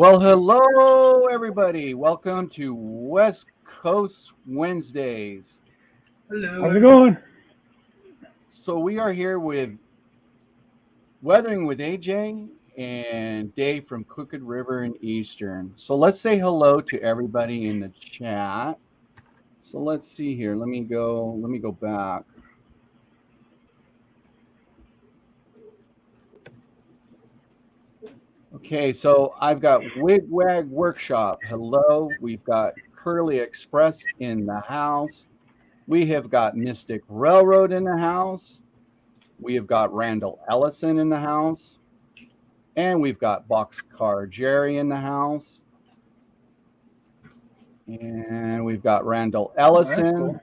Well, hello, everybody. Welcome to West Coast Wednesdays. Hello, How's it going? So, we are here with Weathering with AJ and Dave from Crooked River and Eastern. So, let's say hello to everybody in the chat. So, let's see here. Let me go back. Okay, so I've got Wigwag Workshop. Hello. We've got Curly Express in the house. We have got Mystic Railroad in the house. We have got Randall Ellison in the house. And we've got Boxcar Jerry in the house. And we've got Randall Ellison. Cool.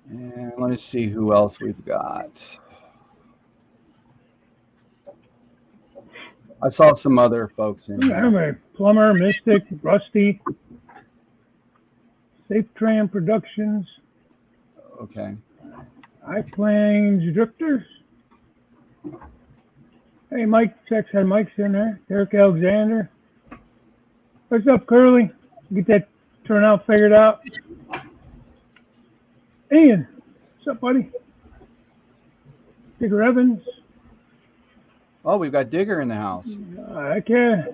And let me see who else we've got. I saw some other folks in here. Anyway, Plumber, Mystic, Rusty, Safe Tram Productions, Okay. High Plains Drifters. Hey, Mike, checks had Mike's in there. Derek Alexander. What's up, Curly? Get that turnout figured out. Ian, what's up, buddy? Digger Evans. Oh, we've got Digger in the house. Heck yeah.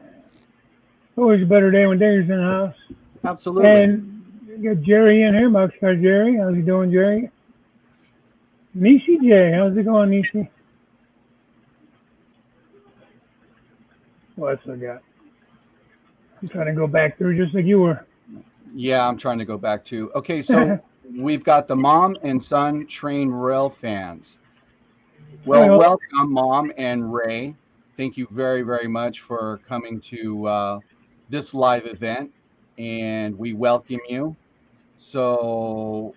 Always a better day when Digger's in the house. Absolutely. And you got Jerry in here, Boxcar Jerry. How's he doing, Jerry? Nisi J, how's it going, Nisi? What else I got? I'm trying to go back through just like you were. Yeah, I'm trying to go back to. Okay, so we've got the Mom and Son Train Rail fans. Well, welcome, Mom and Ray. Thank you very, very much for coming to this live event, and we welcome you. So,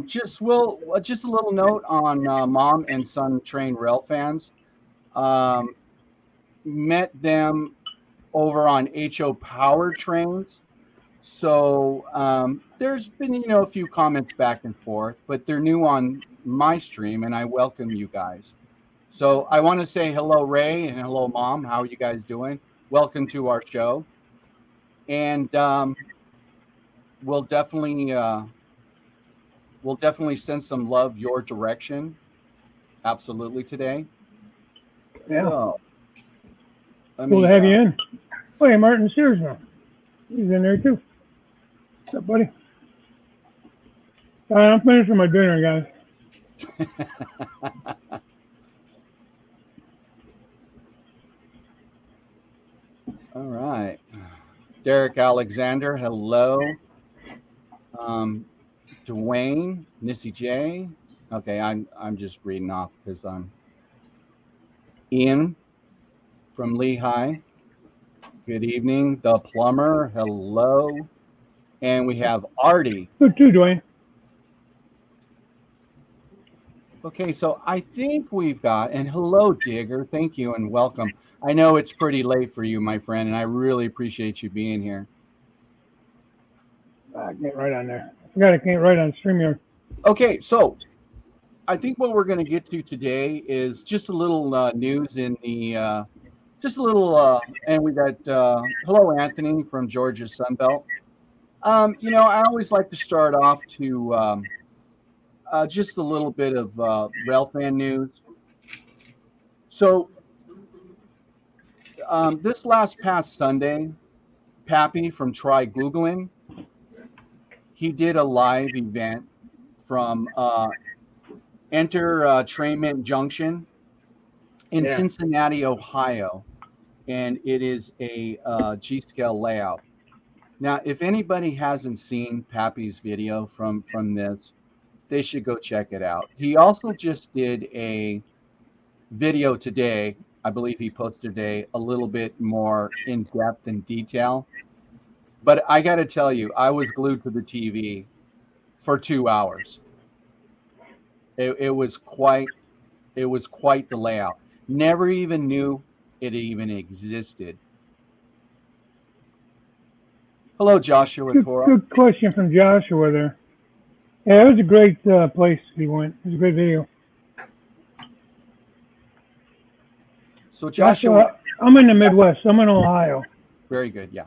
just a little note on Mom and Son Train Rail fans. Met them over on HO Power Trains. So there's been, a few comments back and forth, but they're new on my stream, and I welcome you guys. So I want to say hello, Ray, and hello, Mom. How are you guys doing? Welcome to our show. And we'll definitely send some love your direction. Absolutely today. Yeah. So, Cool to have you in. Oh, hey, Martin Sears now. He's in there too. What's up, buddy? I'm finished with my dinner, guys. All right. Derek Alexander, hello. Dwayne, Nissy J. Okay, I'm just reading off because I'm Ian from Lehigh. Good evening. The Plumber, hello. And we have Artie. Good too, Dwayne. Okay, so I think we've got, and hello, Digger. Thank you and welcome. I know it's pretty late for you, my friend, and I really appreciate you being here. I can't write on there. I forgot I can't write on StreamYard. Okay, so I think what we're going to get to today is just a little news in the, and we got, hello, Anthony from Georgia Sunbelt. I always like to start off to just a little bit of railfan news. So this past Sunday, Pappy from Try Googling, he did a live event from Entertainment Junction in Cincinnati, Ohio, and it is a G-scale layout. Now, if anybody hasn't seen Pappy's video from this, they should go check it out. He also just did a video today. I believe he posted today a little bit more in depth and detail. But I got to tell you, I was glued to the TV for 2 hours. It was quite the layout. Never even knew it even existed. Hello, Joshua. Good question from Joshua there. Yeah, it was a great place he went. It was a great video. So Joshua, I'm in the Midwest. I'm in Ohio. very good. Yeah.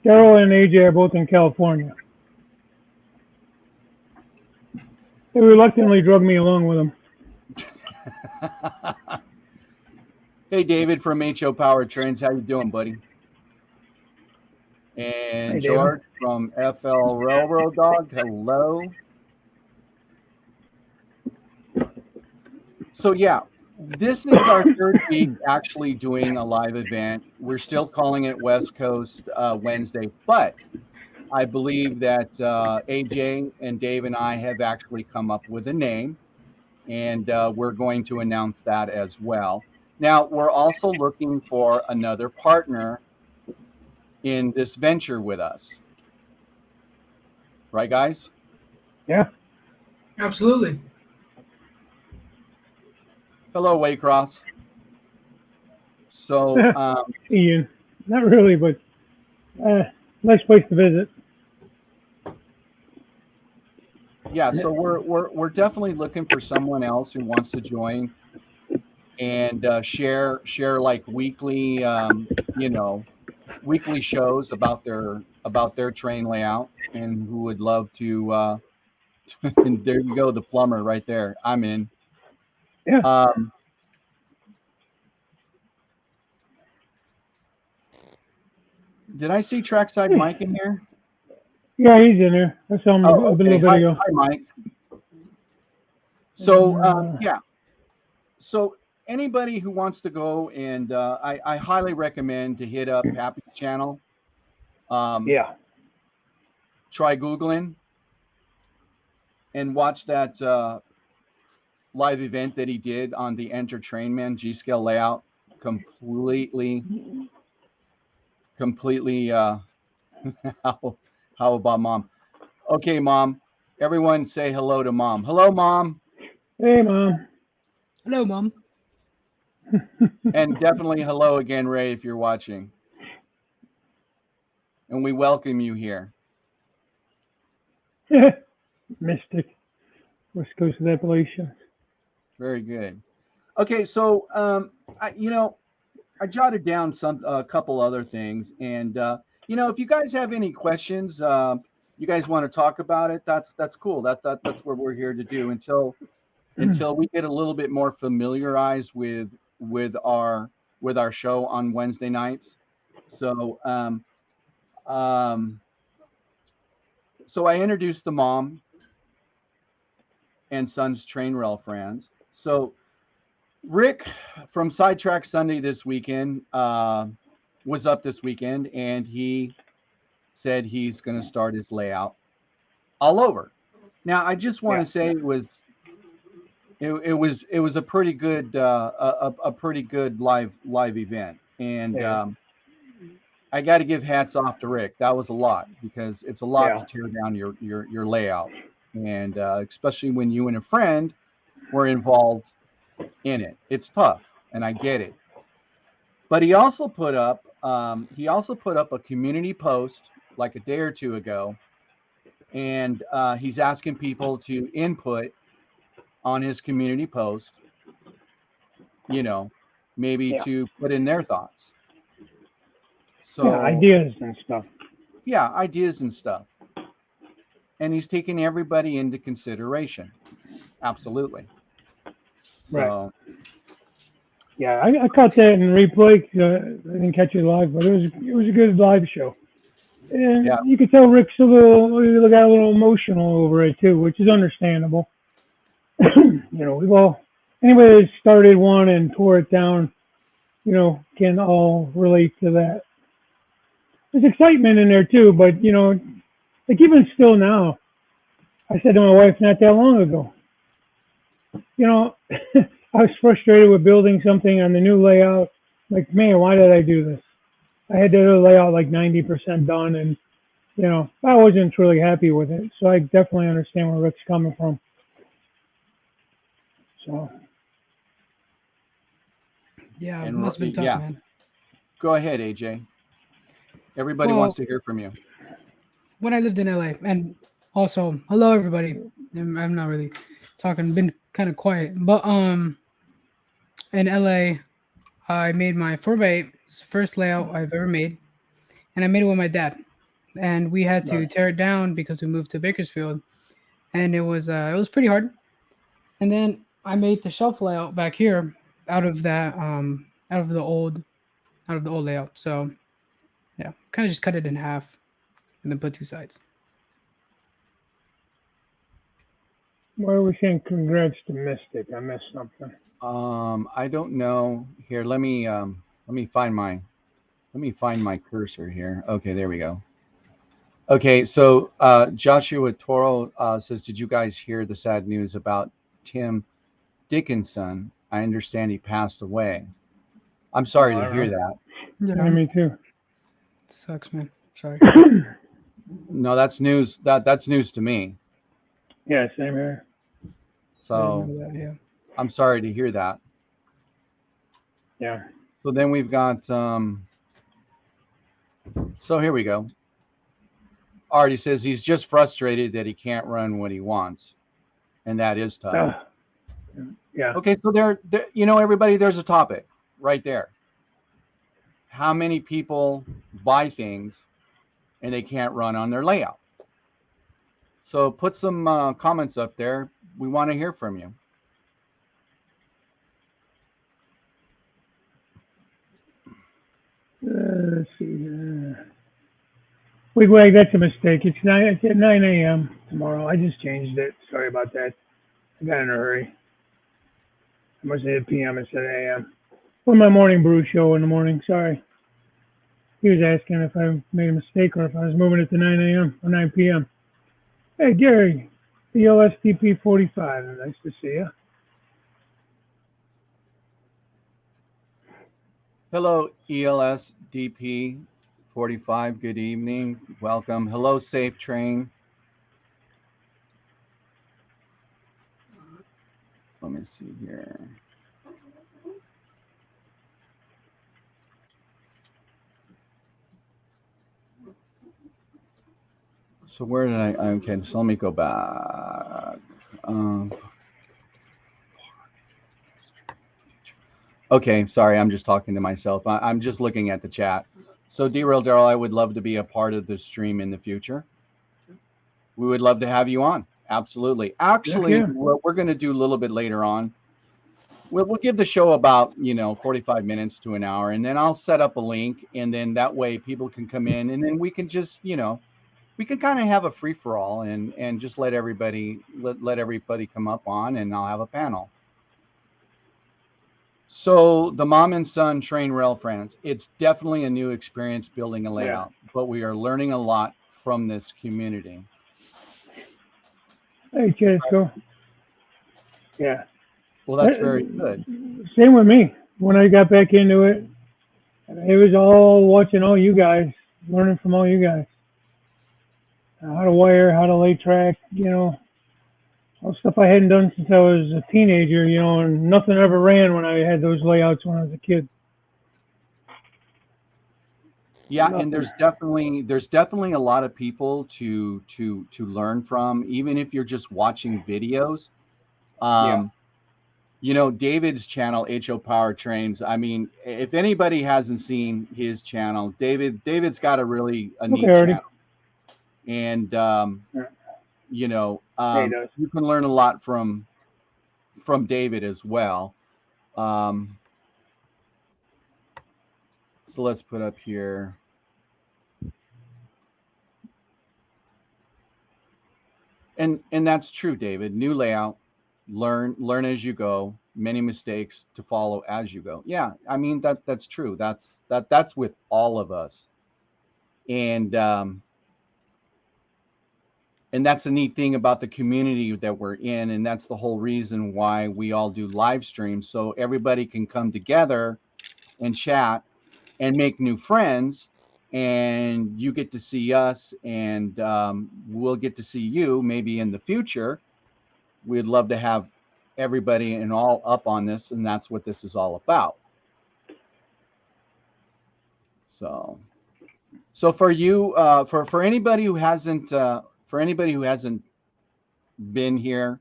Daryl and AJ are both in California. They reluctantly drug me along with them. Hey, David from HO Powertrains, how you doing, buddy? And Hey, George from FL Railroad Dog, hello. So yeah, this is our third week actually doing a live event. We're still calling it West Coast Wednesday, but I believe that AJ and Dave and I have actually come up with a name, and we're going to announce that as well. Now, we're also looking for another partner in this venture with us. Right, guys? Yeah. Absolutely. Hello, Waycross. So, Ian, not really, but nice place to visit. yeah, so we're definitely looking for someone else who wants to join and share like weekly, weekly shows about their train layout, and who would love to. And there you go, the plumber right there. I'm in. Yeah. Did I see Trackside Mike in here? Yeah, he's in there. I saw him a little bit ago. Hi, Mike. So yeah. So anybody who wants to go, and I highly recommend to hit up Pappy's channel. Yeah. Try Googling and watch that live event that he did on the Enter Trainman G-scale layout. Completely how about Mom? Okay, Mom. Everyone say hello to Mom. Hello, Mom. Hey, Mom. Hello, Mom. And definitely hello again, Ray, if you're watching. And we welcome you here. Mystic. West Coast of Appalachia. Very good. Okay, so I jotted down a couple other things, and if you guys have any questions, you guys want to talk about it, that's cool. That's what we're here to do until we get a little bit more familiarized with our show on Wednesday nights. So so I introduced the Mom and Sons Train Rail friends. So Rick from Sidetrack Sunday this weekend was up this weekend, and he said he's going to start his layout all over. Now, I just want to say it was a pretty good live event, and I got to give hats off to Rick. That was a lot, because it's a lot to tear down your layout, and especially when you and a friend were involved in it. It's tough, and I get it. But he also put up a community post like a day or two ago, and he's asking people to input on his community post, maybe to put in their thoughts. So ideas and stuff. Yeah, ideas and stuff. And he's taking everybody into consideration. Absolutely. Right. So, yeah, I caught that in replay. I didn't catch it live, but it was a good live show. And you could tell Rick's got a little emotional over it too, which is understandable. Anybody that started one and tore it down, can all relate to that. There's excitement in there too, but like even still now, I said to my wife not that long ago, I was frustrated with building something on the new layout. Like, man, why did I do this? I had the layout like 90% done, and I wasn't really happy with it. So I definitely understand where Rick's coming from. So yeah, it must have been tough, man. Go ahead, AJ. Everybody wants to hear from you. When I lived in LA, and also hello everybody. I'm not really talking, been kind of quiet, but in LA, I made my 4x8. It's the first layout I've ever made, and I made it with my dad. And we had to Nice. tear it down because we moved to Bakersfield, and it was pretty hard. And then I made the shelf layout back here out of that out of the old layout. So yeah, kind of just cut it in half and then put two sides. Why are we saying congrats to Mystic? I missed something. I don't know. Here, let me find my cursor here. Okay, there we go. Okay, so Joshua Toro says, "Did you guys hear the sad news about Tim Dickinson? I understand he passed away." I'm sorry to hear that. Yeah, me too. Sucks, man. Sorry. No, that's news. That's news to me. Yeah, same here. So Yeah. I'm sorry to hear that. Yeah. So then we've got so here we go. Artie says he's just frustrated that he can't run what he wants, and that is tough. Yeah. Okay, so there, everybody, there's a topic right there. How many people buy things and they can't run on their layout? So put some comments up there. We want to hear from you. Let's see. Wigwag, that's a mistake. It's at 9 a.m. tomorrow. I just changed it. Sorry about that. I got in a hurry. I must have hit p.m. instead of a.m. For my morning brew show in the morning. Sorry. He was asking if I made a mistake or if I was moving it to 9 a.m. or 9 p.m. Hey, Gary, ELSTP 45. Nice to see you. Hello, ELSDP 45. Good evening. Welcome. Hello, Safe Train. Let me see here. So where did I? Okay, so let me go back. Okay, sorry, I'm just talking to myself. I'm just looking at the chat. So Derail Daryl, I would love to be a part of the stream in the future. We would love to have you on. Absolutely. Actually, what we're going to do a little bit later on, we'll give the show about 45 minutes to an hour, and then I'll set up a link, and then that way people can come in, and then we can just we can kind of have a free for all and just let everybody come up on, and I'll have a panel. So the Mom and Son Train Rail Friends, it's definitely a new experience building a layout, but we are learning a lot from this community. Hey, Chesco. Yeah. Well, that's very good. Same with me. When I got back into it, it was all watching all you guys, learning from all you guys. How to wire, how to lay track, all stuff I hadn't done since I was a teenager, and nothing ever ran when I had those layouts when I was a kid. Yeah, and there's definitely a lot of people to learn from, even if you're just watching videos. David's channel, HO Powertrains. I mean, if anybody hasn't seen his channel, David's got a neat channel, and you can learn a lot from David as well. So let's put up here. And that's true, David. New layout, learn as you go. Many mistakes to follow as you go. Yeah, I mean that's true. That's with all of us. And that's the neat thing about the community that we're in, and that's the whole reason why we all do live streams, so everybody can come together and chat and make new friends, and you get to see us, and we'll get to see you maybe in the future. We'd love to have everybody and all up on this, and that's what this is all about. So for you, for anybody who hasn't been here,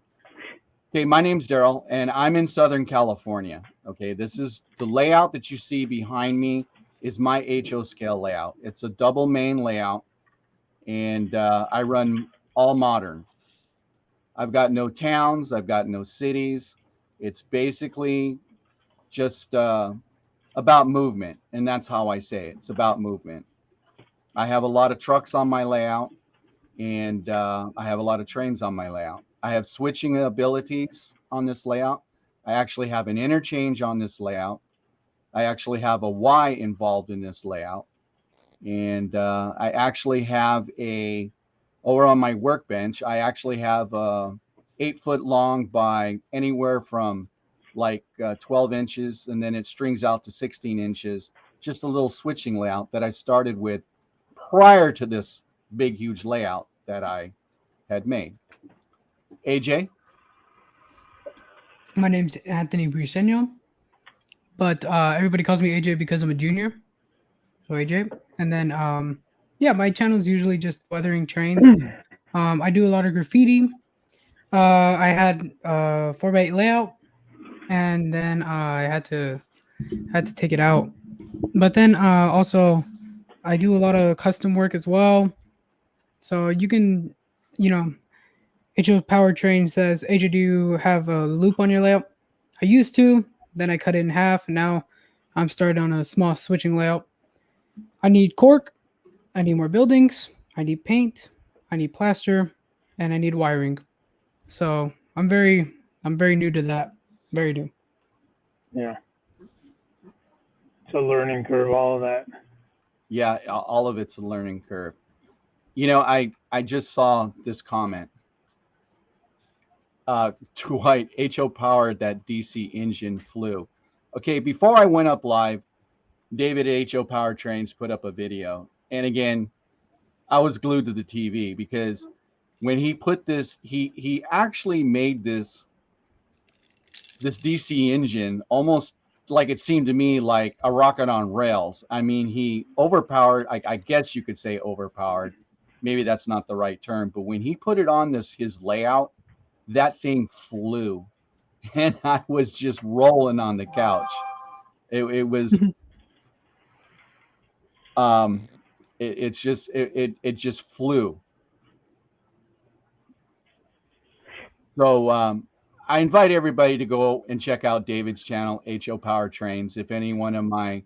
Okay, my name's Daryl, and I'm in Southern California. Okay, this is the layout that you see behind me is my HO scale layout. It's a double main layout, and I run all modern. I've got no towns, I've got no cities. It's basically just about movement, and that's how I say it. It's about movement. I have a lot of trucks on my layout, and I have a lot of trains on my layout. I have switching abilities on this layout. I actually have an interchange on this layout. I actually have a Y involved in this layout. And I actually have over on my workbench, I actually have a 8 foot long by anywhere from like 12 inches, and then it strings out to 16 inches. Just a little switching layout that I started with prior to this big, huge layout that I had made. AJ? My name's Anthony Briseño, but everybody calls me AJ because I'm a junior. So AJ. And then, yeah, my channel is usually just weathering trains. I do a lot of graffiti. I had 4x8 layout, and then I had to take it out. But then also, I do a lot of custom work as well. So you can, you know, HO Powertrain says, AJ, do you have a loop on your layout? I used to, then I cut it in half, and now I'm started on a small switching layout. I need cork, I need more buildings, I need paint, I need plaster, and I need wiring. So I'm very new to that. Very new. Yeah. It's a learning curve, all of that. Yeah, all of it's a learning curve. You know, I just saw this comment. Dwight, HO powered that DC engine flew. Okay, before I went up live, David at HO Powertrains put up a video. And again, I was glued to the TV because when he put this, he actually made this DC engine almost like it seemed to me like a rocket on rails. I mean, he overpowered, I guess you could say overpowered. Maybe that's not the right term, but when he put it on his layout, that thing flew. And I was just rolling on the couch. It was it just flew. So I invite everybody to go and check out David's channel, HO Powertrains. If any one of my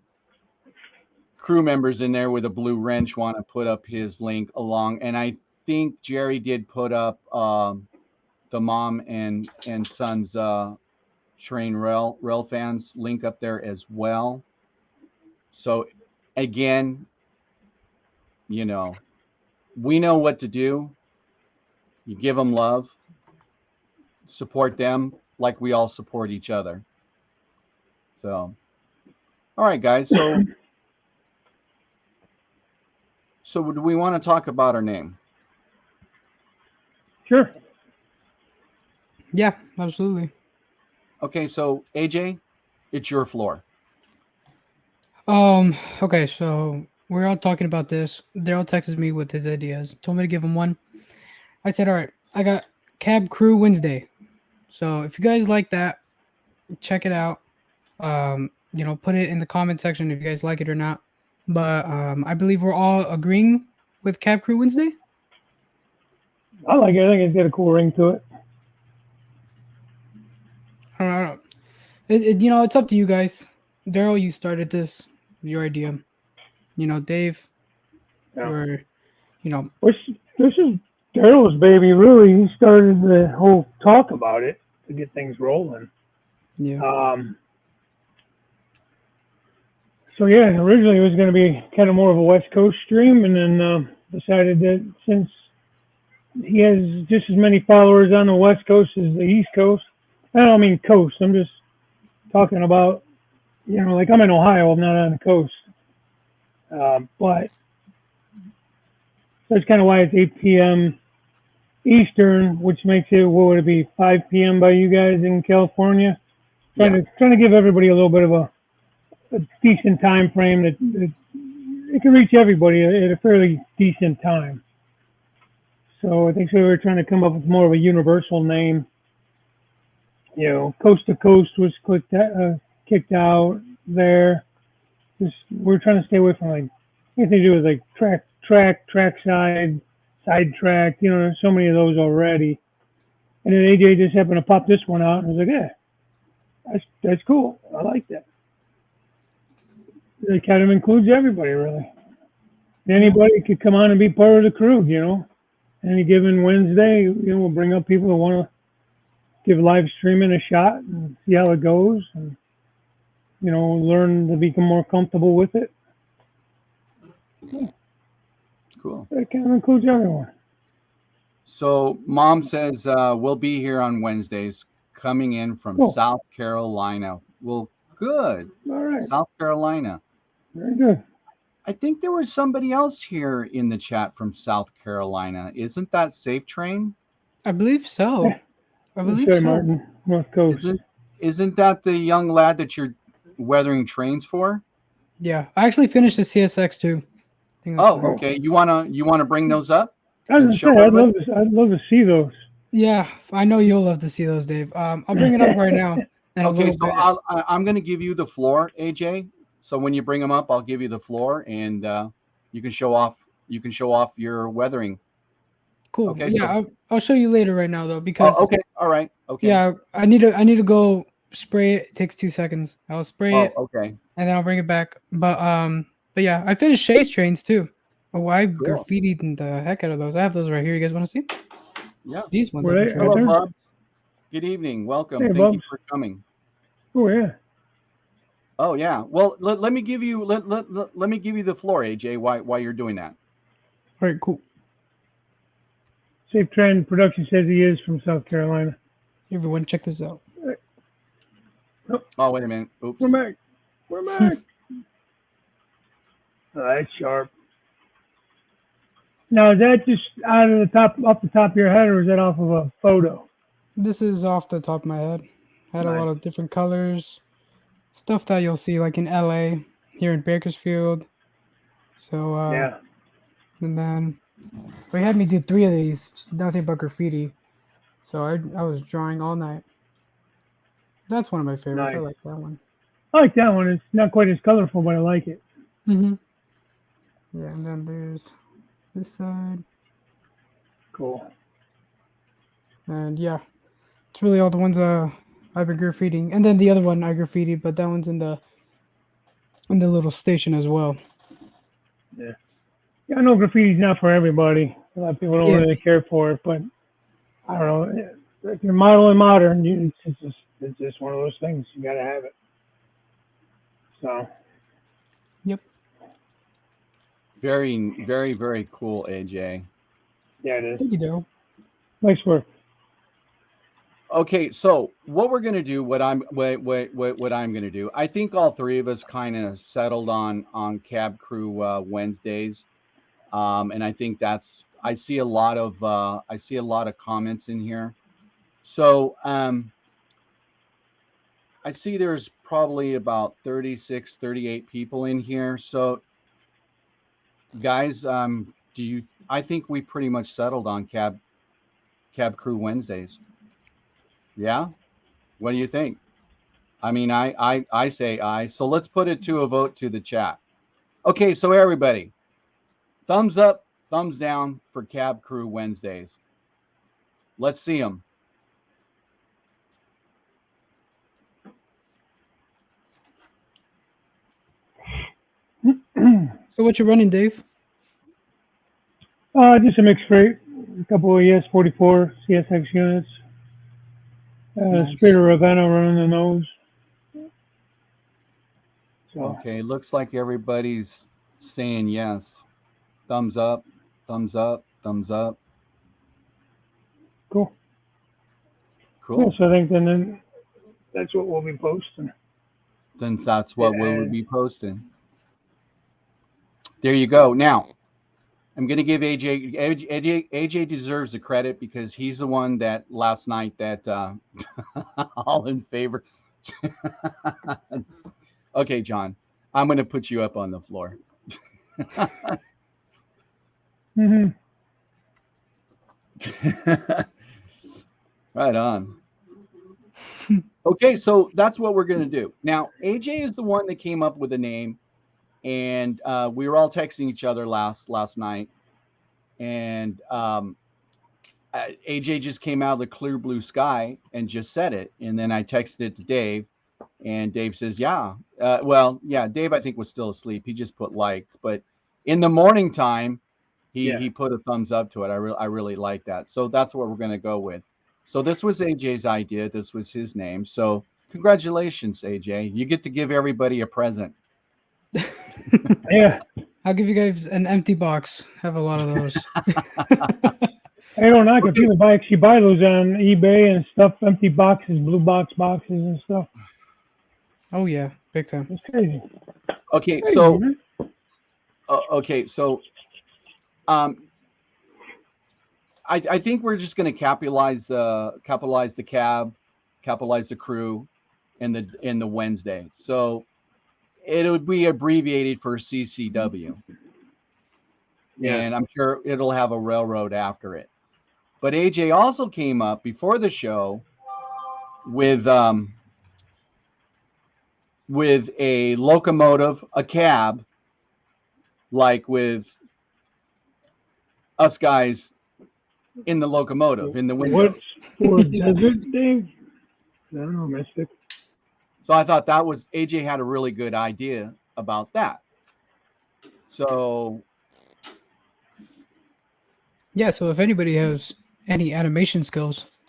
crew members in there with a blue wrench want to put up his link along, and I think Jerry did put up the mom and son's train rail fans link up there as well. So again, you know, we know what to do. You give them love, support them like we all support each other. So, all right, guys. So do we want to talk about our name? Sure. Yeah, absolutely. Okay, so AJ, it's your floor. Okay, so we're all talking about this. Daryl texted me with his ideas, told me to give him one. I said, all right, I got Cab Crew Wednesday. So if you guys like that, check it out. You know, put it in the comment section if you guys like it or not. But I believe we're all agreeing with Cab Crew Wednesday. I like it. I think it's got a cool ring to it. I don't know. You know, it's up to you guys. Daryl, you started this. Your idea. You know, Dave, or you know, this is Daryl's baby. Really, he started the whole talk about it to get things rolling. Yeah. So yeah, originally it was going to be kind of more of a West Coast stream, and then decided that since he has just as many followers on the West Coast as the East Coast, I don't mean coast. I'm just talking about, you know, like I'm in Ohio. I'm not on the coast, but that's kind of why it's 8 p.m. Eastern, which makes it, what would it be, 5 p.m. by you guys in California? Trying to give everybody a little bit of a decent time frame that it can reach everybody at a fairly decent time. So I think we were trying to come up with more of a universal name. Coast to Coast was kicked out there. Just we're trying to stay away from like anything to do with like trackside, sidetrack. There's so many of those already. And then AJ just happened to pop this one out, and I was like, yeah, that's cool. I like that. It kind of includes everybody, really. Anybody could come on and be part of the crew, Any given Wednesday, we'll bring up people who want to give live streaming a shot and see how it goes, and learn to become more comfortable with it. Cool. It kind of includes everyone. So Mom says we'll be here on Wednesdays, coming in from South Carolina. Well, good. All right. South Carolina. Very good. I think there was somebody else here in the chat from South Carolina. Isn't that Safe Train? I believe so. Yeah. I believe so. Martin, North Coast. Isn't that the young lad that you're weathering trains for? Yeah, I actually finished the CSX too. Okay. You wanna bring those up? I was gonna say, I'd love to see those. Yeah, I know you'll love to see those, Dave. I'll bring it up right now. Okay, so I'm going to give you the floor, AJ. So when you bring them up, I'll give you the floor, and you can show off. You can show off your weathering. Cool. Okay, yeah, I'll show you later right now though, because. Okay. All right. Okay. Yeah, I need to go spray it. It takes 2 seconds. I'll spray it. Okay. And then I'll bring it back. But yeah, I finished Shay's trains too. Oh, I graffitied the heck out of those. I have those right here. You guys want to see? Yeah. These ones. Hello, Bob. Good evening. Welcome. Hey, Thank you for coming. Oh yeah. Oh yeah. Well, let me give you let me give you the floor, AJ. Why you're doing that? All right. Cool. Safe Train Production says he is from South Carolina. Everyone, check this out. Oh, wait a minute. Oops. We're back. Oh, that's sharp. Now, is that just off the top of your head, or is that off of a photo? This is off the top of my head. Had a lot of different colors, stuff that you'll see like in LA, here in Bakersfield. So yeah. And then he had me do 3 of these, just nothing but graffiti. So I was drawing all night. That's one of my favorites. Nice. I like that one. I like that one. It's not quite as colorful, but I like it. Mm-hmm. Yeah, and then there's this side. Cool. And yeah, it's really all the ones I've been graffitiing. And then the other one I graffitied, but that one's in the little station as well. Yeah. Yeah, I know graffiti's not for everybody. A lot of people don't really care for it, but I don't know. If you're modeling modern, it's just one of those things. You got to have it. So. Yep. Very, very, very cool, AJ. Yeah, it is. Thank you, Daryl. Nice work. Okay, so what we're gonna do, what I'm gonna do, I think all 3 of us kind of settled on Cab Crew Wednesdays, and I think I see a lot of comments in here. So I see there's probably about 36, 38 people in here. So guys, I think we pretty much settled on Cab Crew Wednesdays. Yeah? What do you think? I mean, I say aye. So let's put it to a vote to the chat. Okay, so everybody, thumbs up, thumbs down for Cab Crew Wednesdays. Let's see them. So what you running, Dave? Just a mixed freight. A couple of ES44 CSX units. Nice. Spirit of Ravenna running the nose. So. Okay, looks like everybody's saying yes. Thumbs up, thumbs up, thumbs up. Cool. Cool. Yeah, so I think then that's what we'll be posting. Then that's what we'll be posting. There you go. Now, I'm going to give AJ deserves the credit because he's the one that last night that all in favor. Okay, John, I'm going to put you up on the floor. Mm-hmm. Right on. Okay, so that's what we're going to do. Now, AJ is the one that came up with the name, and we were all texting each other last night, and AJ just came out of the clear blue sky and just said it, and then I texted it to Dave, and Dave says, "Yeah, well, yeah." Dave, I think, was still asleep. He just put likes, but in the morning time, he put a thumbs up to it. I really like that. So that's what we're going to go with. So this was AJ's idea. This was his name. So congratulations, AJ. You get to give everybody a present. Yeah. I'll give you guys an empty box. Have a lot of those. I don't knock it. People actually buy those on eBay and stuff, empty boxes, blue boxes and stuff. Oh yeah, big time. It's crazy. Okay, Crazy, so man. I think we're just going to capitalize the cab, capitalize the crew, in the Wednesday. So it would be abbreviated for CCW. Yeah. And I'm sure it'll have a railroad after it. But AJ also came up before the show with a locomotive, a cab, like with us guys in the locomotive, in the windows. What desert, Dave? I don't know, Mystic. So I thought that was, AJ had a really good idea about that. So yeah, so if anybody has any animation skills,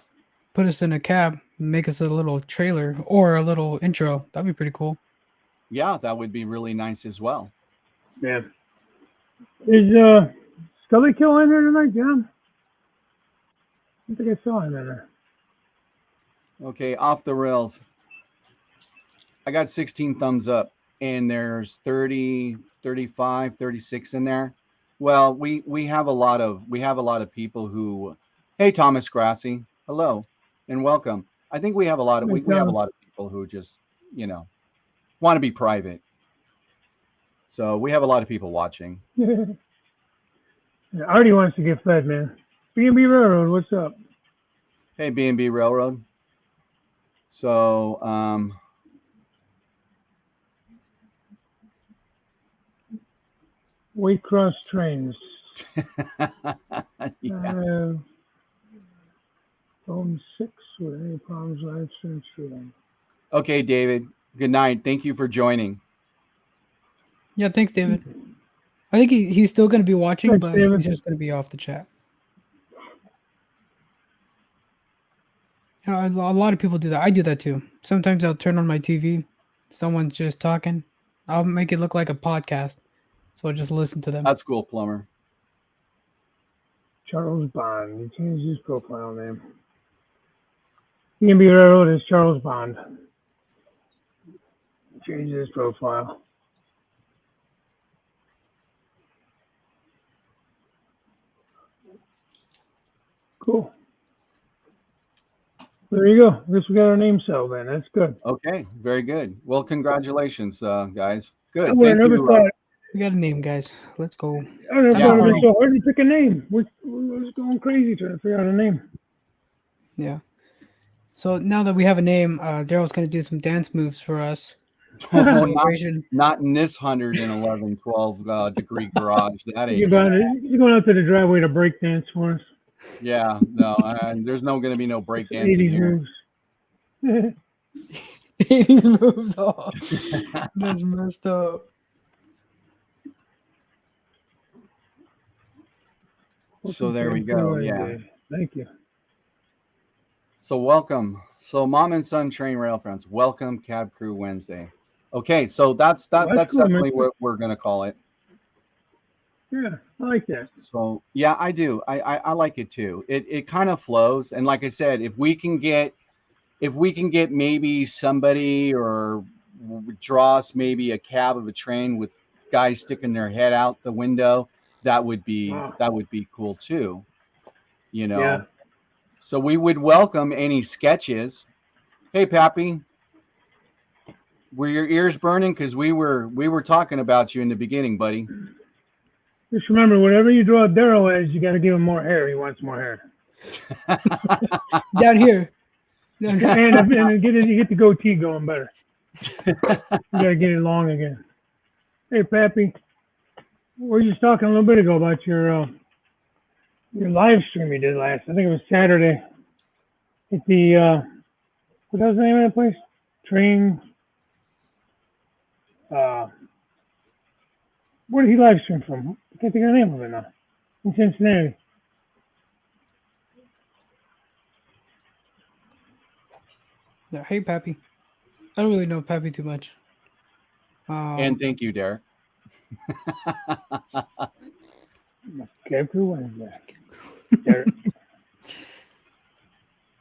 put us in a cab, make us a little trailer or a little intro. That'd be pretty cool. Yeah, that would be really nice as well. Yeah. Is Scully Kill in there tonight, John? I don't think I saw him in there. Okay, off the rails. I got 16 thumbs up, and there's 30, 35, 36 in there. Well, we have a lot of people who, hey, Thomas Grassi, hello and welcome. I think we have a lot of we have a lot of people who just, want to be private. So we have a lot of people watching. Yeah, Artie wants to get fed, man. B&B Railroad, what's up? Hey, B&B Railroad. So Waycross trains. yeah. Phone 6 with any problems I've seen through them. Okay, David. Good night. Thank you for joining. Yeah, thanks, David. I think he's still going to be watching, Thanks, but David. he's just going to be off the chat. A lot of people do that. I do that too. Sometimes I'll turn on my TV. Someone's just talking. I'll make it look like a podcast. So I'll just listen to them. That's cool, Plumber. Charles Bond. He changed his profile name. B&B Railroad is Charles Bond. He changed his profile. Cool. There you go. I guess we got our name settled then. That's good. Okay, very good. Well, congratulations, guys. Good. I would have Thank never you. thought. We got a name, guys. Let's go. I never thought it Artie. was so hard to pick a name. We're going crazy trying to figure out a name. Yeah. So now that we have a name, Daryl's going to do some dance moves for us. Not in this 111, 12 degree garage. That ain't. You're going out to the driveway to break dance for us. Yeah, no, there's going to be no break dancing 80s here. moves. 80s moves. Oh, that's messed up. So there we go. Yeah. Thank you. So welcome. So Mom and Son Train Rail Friends, welcome Cab Crew Wednesday. Okay, so that's cool, definitely what we're going to call it. Yeah, I like that. So yeah, I do. I like it too. It kind of flows, and like I said, if we can get maybe somebody or draw us maybe a cab of a train with guys sticking their head out the window, that would be cool too. Yeah. So we would welcome any sketches. Hey, Pappy, were your ears burning? Because we were talking about you in the beginning, buddy. Just remember, whatever you draw Daryl as, you got to give him more hair. He wants more hair. Down here. and you get the goatee going better. You gotta get it long again. Hey, Pappy, we were just talking a little bit ago about your live stream you did last. I think it was Saturday at the what was the name of that place? Train. Where did he live stream from? I can't think of the name of it now. In Cincinnati. Yeah, hey, Pappy. I don't really know Pappy too much. And thank you, Derek. Cab crew Wednesday. Derek.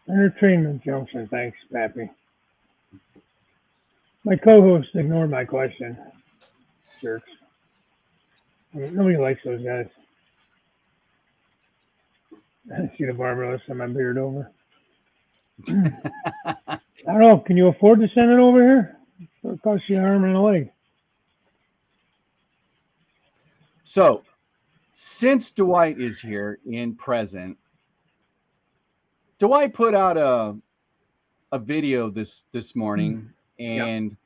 Entertainment Junction. Thanks, Pappy. My co-host ignored my question. Jerks. I mean, nobody likes those guys. I see the barber lifts my beard over. I don't know. Can you afford to send it over here? It'll cost you an arm and a leg. So, since Dwight is here in present, Dwight put out a video this morning, and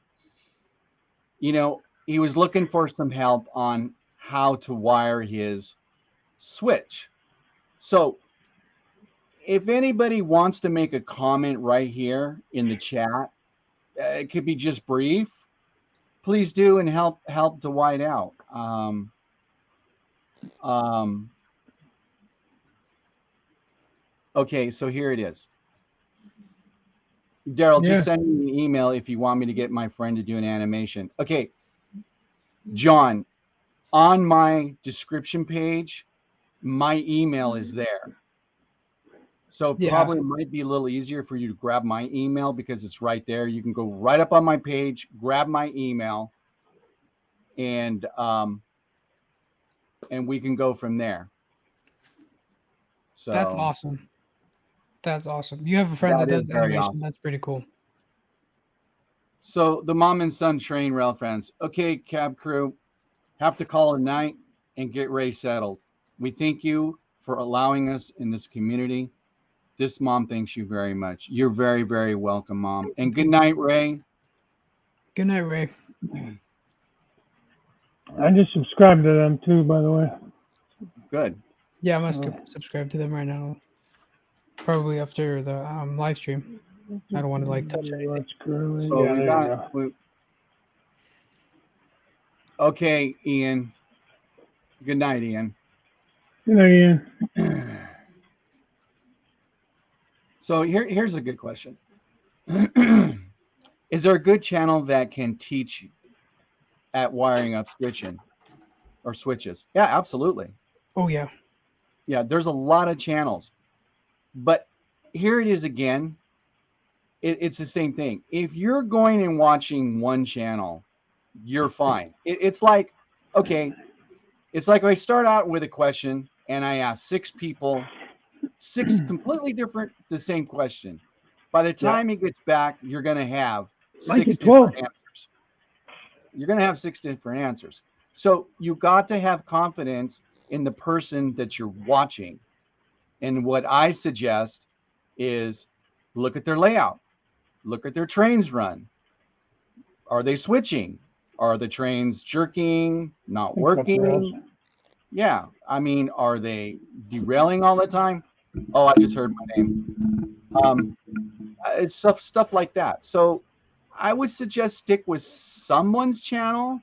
you know, he was looking for some help on how to wire his switch. So, if anybody wants to make a comment right here in the chat, it could be just brief. Please do and help Dwight out. Okay, so here it is. Daryl, just send me an email if you want me to get my friend to do an animation. Okay, John, on my description page, my email is there. So probably might be a little easier for you to grab my email because it's right there. You can go right up on my page, grab my email, and we can go from there. So that's awesome. That's awesome. You have a friend that does animation. Awesome. That's pretty cool. So the mom and son train rail fans. Okay, cab crew, have to call it night and get Ray settled. We thank you for allowing us in this community. This mom thanks you very much. You're very, very welcome, Mom. And good night, Ray. Good night, Ray. I just subscribed to them too, by the way. Good. Yeah, I must subscribe to them right now. Probably after the live stream. I don't want to like touch anything. So okay, Ian. Good night, Ian. Good night, Ian. So here's a good question. Is there a good channel that can teach at wiring up switches? Yeah, absolutely. Oh, yeah. Yeah, there's a lot of channels. But here it is again. It's the same thing. If you're going and watching one channel, you're fine. It's like, okay, it's like I start out with a question and I ask 6 people, 6 completely different, the same question. By the time he gets back, you're going to have 6 different answers. You're going to have 6 different answers. So you got to have confidence in the person that you're watching. And what I suggest is look at their layout. Look at their trains run. Are they switching? Are the trains jerking, not working? Yeah. I mean, are they derailing all the time? Oh, I just heard my name. It's stuff like that. So I would suggest stick with someone's channel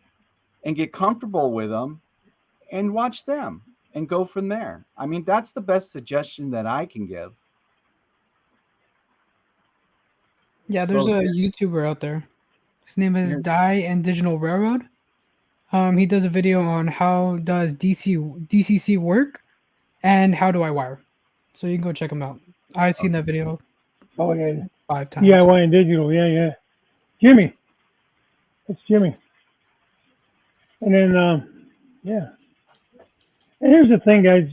and get comfortable with them and watch them and go from there. I mean, that's the best suggestion that I can give. Yeah, there's a YouTuber out there. His name is Die and Digital Railroad. He does a video on how does DCC work and how do I wire. So you can go check him out. I've seen that video. Oh, yeah. 5 times. Yeah, and Digital. Yeah. Jimmy. It's Jimmy. And then, yeah. And here's the thing, guys.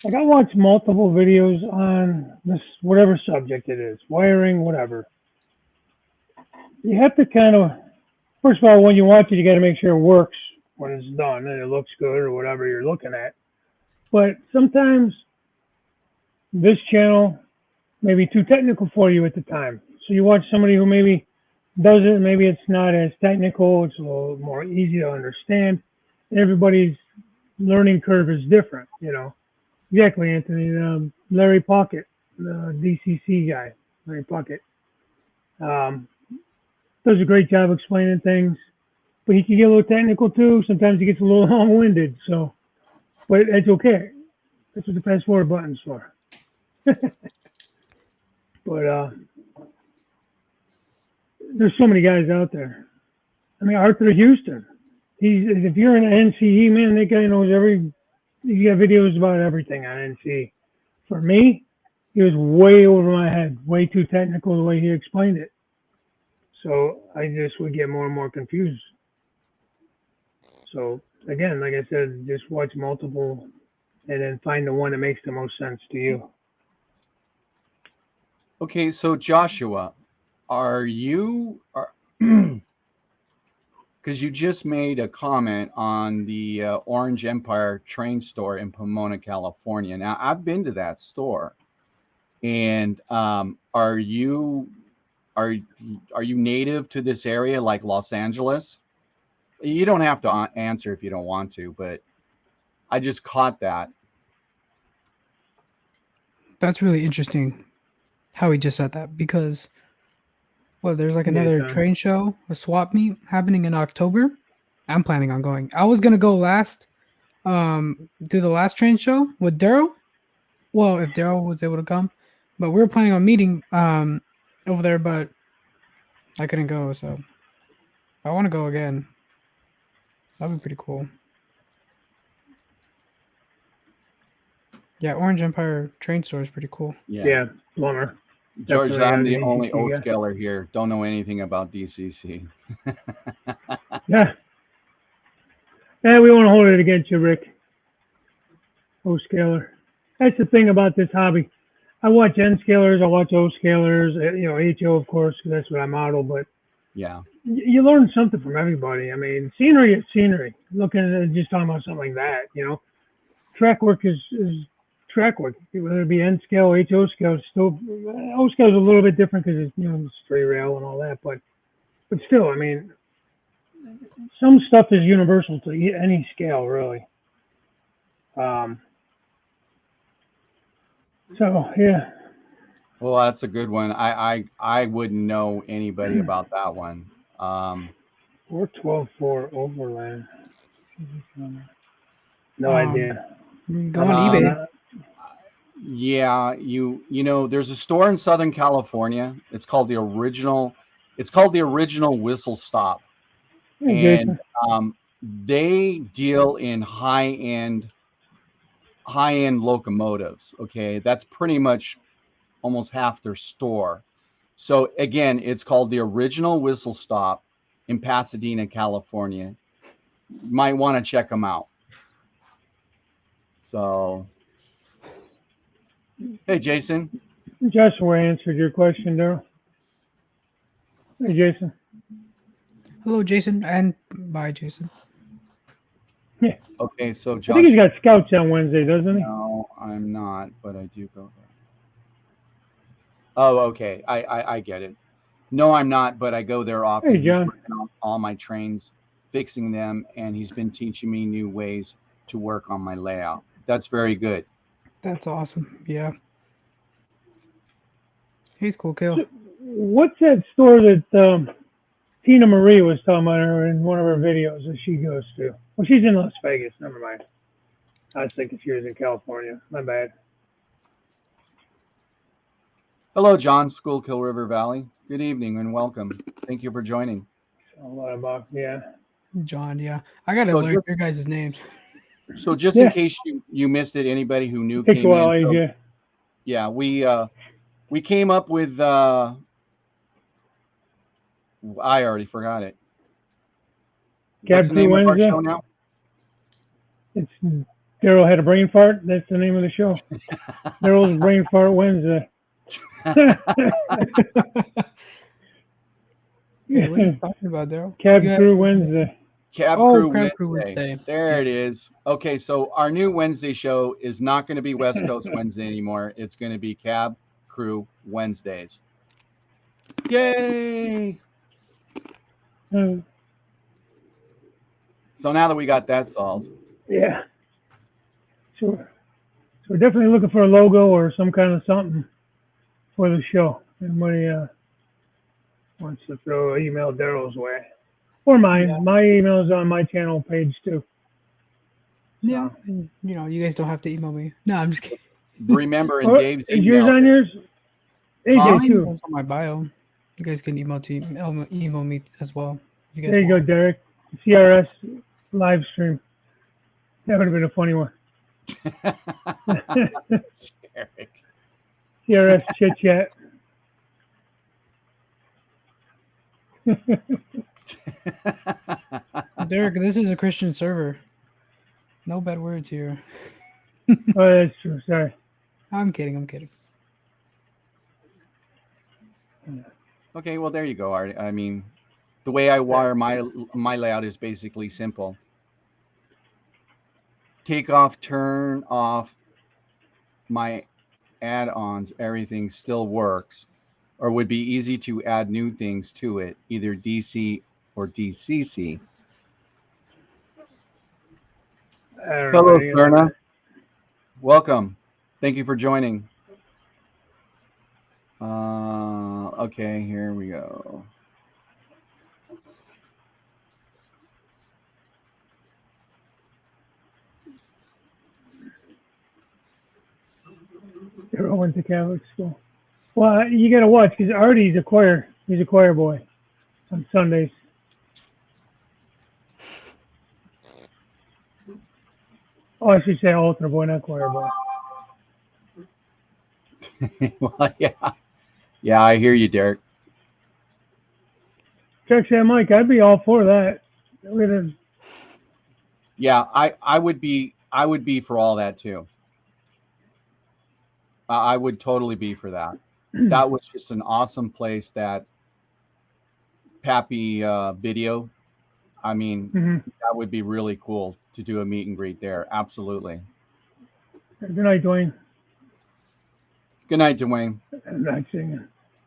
I watch multiple videos on this, whatever subject it is, wiring, whatever. You have to kind of, first of all, when you watch it, you got to make sure it works when it's done and it looks good or whatever you're looking at. But sometimes this channel maybe too technical for you at the time. So you watch somebody who maybe does it, maybe it's not as technical, it's a little more easy to understand. Everybody's learning curve is different, you know. Exactly, Anthony. Larry Pocket, the DCC guy, Larry Pocket, does a great job explaining things, but he can get a little technical too. Sometimes he gets a little long-winded, so, but it's okay. That's what the fast forward button's for. But there's so many guys out there. I mean, Arthur Houston. If you're in NCE, man, that guy knows you got videos about everything on NCE. For me, he was way over my head, way too technical the way he explained it. So I just would get more and more confused. So again, like I said, just watch multiple and then find the one that makes the most sense to you. Okay, so Joshua, because you just made a comment on the Orange Empire train store in Pomona, California. Now, I've been to that store, and are you native to this area, like Los Angeles? You don't have to answer if you don't want to, but I just caught that. That's really interesting how he just said that, because there's like another train show, a swap meet happening in October. I'm planning on going. I was gonna go do the last train show with Daryl. Well, if Daryl was able to come, but we were planning on meeting over there, but I couldn't go, so I want to go again. That'd be pretty cool. Yeah, Orange Empire train store is pretty cool. Yeah, Plumber. George, I'm the only old scaler here. Don't know anything about DCC. Yeah. Yeah, we won't hold it against you, Rick. O scaler. That's the thing about this hobby. I watch N scalers, I watch O scalers, HO, of course, because that's what I model, but yeah, you learn something from everybody. I mean, scenery is scenery. Looking at just talking about something like that, track work is track work, whether it be N scale, HO scale. Still, O scale is a little bit different because it's straight rail and all that, but still, I mean, some stuff is universal to any scale, really. So yeah. Well, that's a good one. I wouldn't know anybody about that one. 412 overland. No idea. Go on eBay. Yeah, there's a store in Southern California. It's called the Original Whistle Stop, and they deal in high-end locomotives. Okay, that's pretty much almost half their store. So again, it's called the Original Whistle Stop in Pasadena, California. You might want to check them out. So, hey, Jason. Joshua answered your question, Daryl. Hey, Jason. Hello, Jason, and bye, Jason. Yeah. Okay, so Josh. I think he's got scouts on Wednesday, doesn't he? No, I'm not, but I do go there. Oh, okay. I get it. No, I'm not, but I go there often. Hey, John. He's working on all my trains, fixing them, and he's been teaching me new ways to work on my layout. That's very good. That's awesome. Yeah. He's cool, Kill. So, what's that store that Tina Marie was talking about her in one of her videos that she goes to? Well, she's in Las Vegas. Never mind. I was thinking she was in California. My bad. Hello, John, Schuylkill River Valley. Good evening and welcome. Thank you for joining. A lot about, yeah. John, yeah. I got to learn your guys' names. So just in case you missed it, anybody who knew came in. So, yeah, we came up with I already forgot it. What's the name of our show now? It's Daryl had a brain fart. That's the name of the show. Daryl's Brain Fart Wednesday. Hey, what are you talking about, Daryl? Cab Crew Wednesday. Cab Crew Wednesday. There it is. Okay, so our new Wednesday show is not going to be West Coast Wednesday anymore. It's going to be Cab Crew Wednesdays. Yay! Uh, So now that we got that solved, yeah. So we're definitely looking for a logo or some kind of something for the show. Anybody wants to throw an email Daryl's way. Or mine. Yeah. My email is on my channel page too. Yeah, and, you guys don't have to email me. No, I'm just kidding. remember in Oh, Dave's is yours email, on yours? AJ Huh? Mine too. is on my bio. You guys can email me as well. If you guys There you go, want. Derek. CRS live stream. That would have been a funny one. Eric. CRS chit chat. Derek, this is a Christian server. No bad words here. Oh, that's true. Sorry. I'm kidding. I'm kidding. Okay, well there you go, Art. I mean, the way I wire my layout is basically simple. Take off, turn off my add-ons, everything still works, or would be easy to add new things to it, either DC or DCC. I don't Hello, know anything about Serna. that. Welcome. Thank you for joining. Okay, here we go. Daryl went to Catholic school. Well, you got to watch because Artie's a choir. He's a choir boy on Sundays. Oh, I should say altar boy, not choir boy. Well, yeah, I hear you, Derek. Check that mic. I'd be all for that. Yeah, I would be for all that too. I would totally be for that. That was just an awesome place. That Pappy video. I mean, that would be really cool to do a meet and greet there. Absolutely. Good night, Dwayne. Good night, Dwayne. I'm not singing.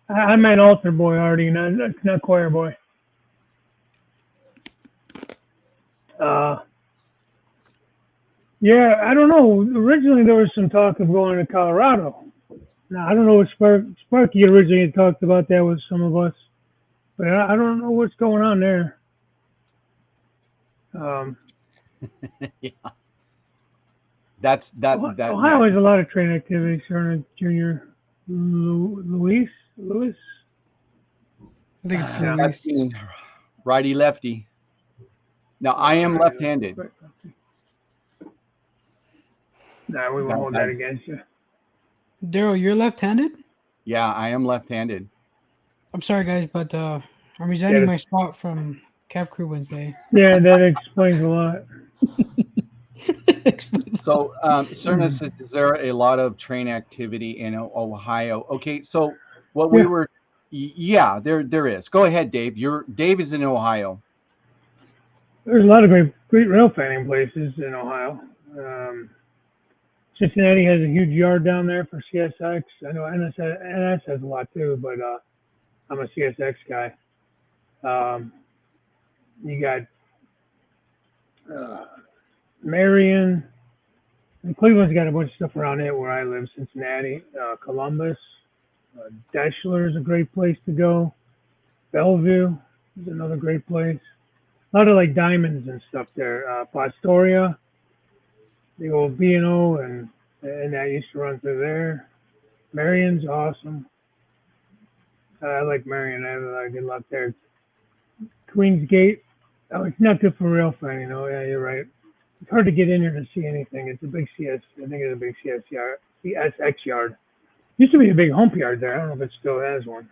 I meant altar boy, Artie, not choir boy. Yeah, I don't know. Originally, there was some talk of going to Colorado. Now, I don't know what Sparky originally had talked about that with some of us, but I don't know what's going on there. Yeah. That Ohio has a lot of train activity. Serna Jr. Louis. I think it's that's Luis. righty lefty. Now I am left-handed. Nah, we won't hold that against you. Daryl, you're left-handed? Yeah, I am left-handed. I'm sorry, guys, but I'm resigning my spot from Cap Crew Wednesday. Yeah, that explains a lot. So, Serna says, is there a lot of train activity in Ohio? Okay, so what we were, yeah, there is. Go ahead, Dave. Dave is in Ohio. There's a lot of great rail fanning places in Ohio. Cincinnati has a huge yard down there for CSX. I know NS has a lot too, but I'm a CSX guy. You got Marion. And Cleveland's got a bunch of stuff around it where I live. Cincinnati, Columbus, Deschler is a great place to go. Bellevue is another great place. A lot of like diamonds and stuff there. Pastoria, the old B&O, and that used to run through there. Marion's awesome. I like Marion. I have a lot of good luck there. Queens Gate. Oh, it's not good for rail fan, you know. Yeah, you're right. It's hard to get in there to see anything. It's a big CS. I think it's a big CS yard. CSX yard. Used to be a big hump yard there. I don't know if it still has one.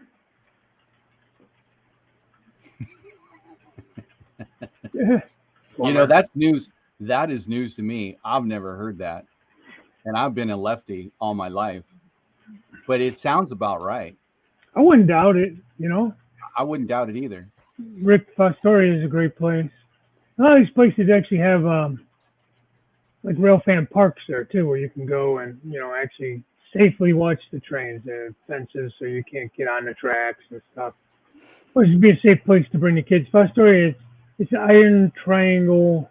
You know, that's news. That is news to me. I've never heard that. And I've been a lefty all my life. But it sounds about right. I wouldn't doubt it, you know. I wouldn't doubt it either. Rick Pastoria is a great place. A lot of these places actually have like rail fan parks there too, where you can go and, you know, actually safely watch the trains. There are fences so you can't get on the tracks and stuff. Or it should be a safe place to bring the kids. First story is it's Iron Triangle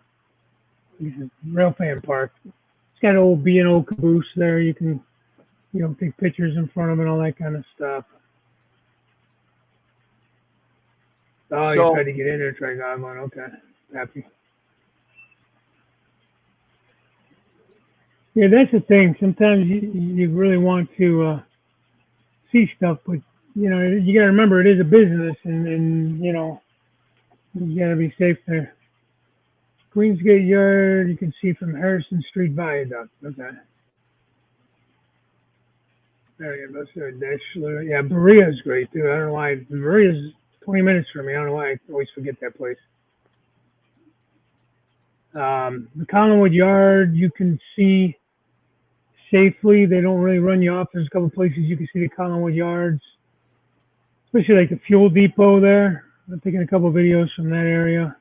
Railfan Park. It's got an old B&O caboose there. You can, take pictures in front of it and all that kind of stuff. Oh, you tried to get in there, I'm going, okay, happy. Yeah, that's the thing. Sometimes you really want to see stuff, but you got to remember it is a business, and you got to be safe there. Queensgate Yard, you can see from Harrison Street Viaduct. Okay. There you go. Yeah, Berea's great too. I don't know why. Berea's 20 minutes from me. I don't know why I always forget that place. The Collinwood Yard, you can see safely. They don't really run you off. There's a couple places you can see the Collinwood Yards, especially like the fuel depot there. I'm taking a couple videos from that area.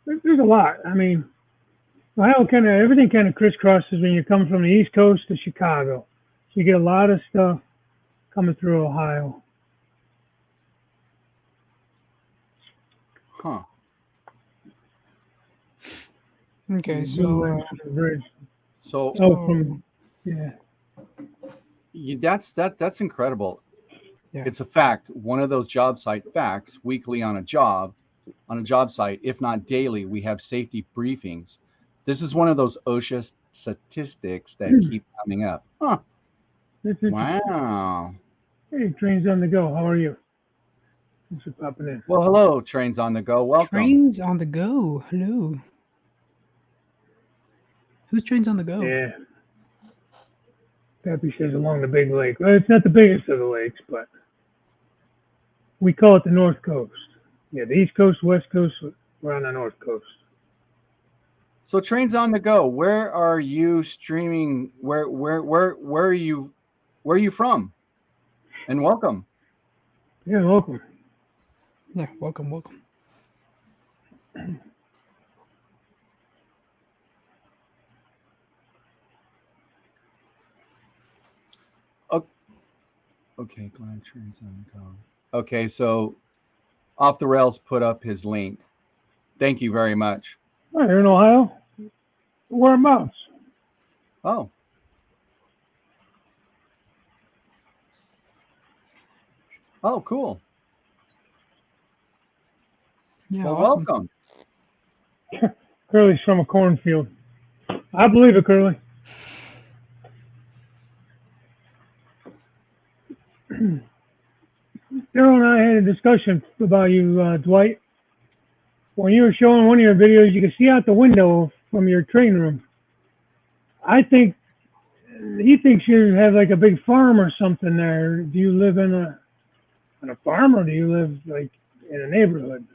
There's a lot. I mean, Ohio everything kind of crisscrosses when you come from the East Coast to Chicago. So you get a lot of stuff coming through Ohio. Huh. Okay, that's incredible. Yeah. It's a fact. One of those job site facts. Weekly on a job site, if not daily, we have safety briefings. This is one of those OSHA statistics that keep coming up. Huh. Wow. Hey, Trains on the Go. How are you? Thanks for popping in. Well, hello, Trains on the Go. Welcome. Trains on the Go. Hello. Who's Trains on the Go? Yeah. Pappy says along the big lake. Well, it's not the biggest of the lakes, but we call it the North Coast. Yeah, the East Coast, West Coast, we're on the North Coast. So Trains on the Go, where are you streaming? Where are you from? And welcome. Yeah, welcome. Yeah, welcome. Okay, glad Trains on the Go. Okay, so Off the Rails put up his link. Thank you very much. Oh, you're in Ohio? Whereabouts? Oh. Oh, cool. Yeah, well, awesome. Welcome. Curly's from a cornfield. I believe it, Curly. Daryl and I had a discussion about you, Dwight. When you were showing one of your videos, you could see out the window from your train room. I think he thinks you have like a big farm or something there. Do you live on a farm, or do you live like in a neighborhood?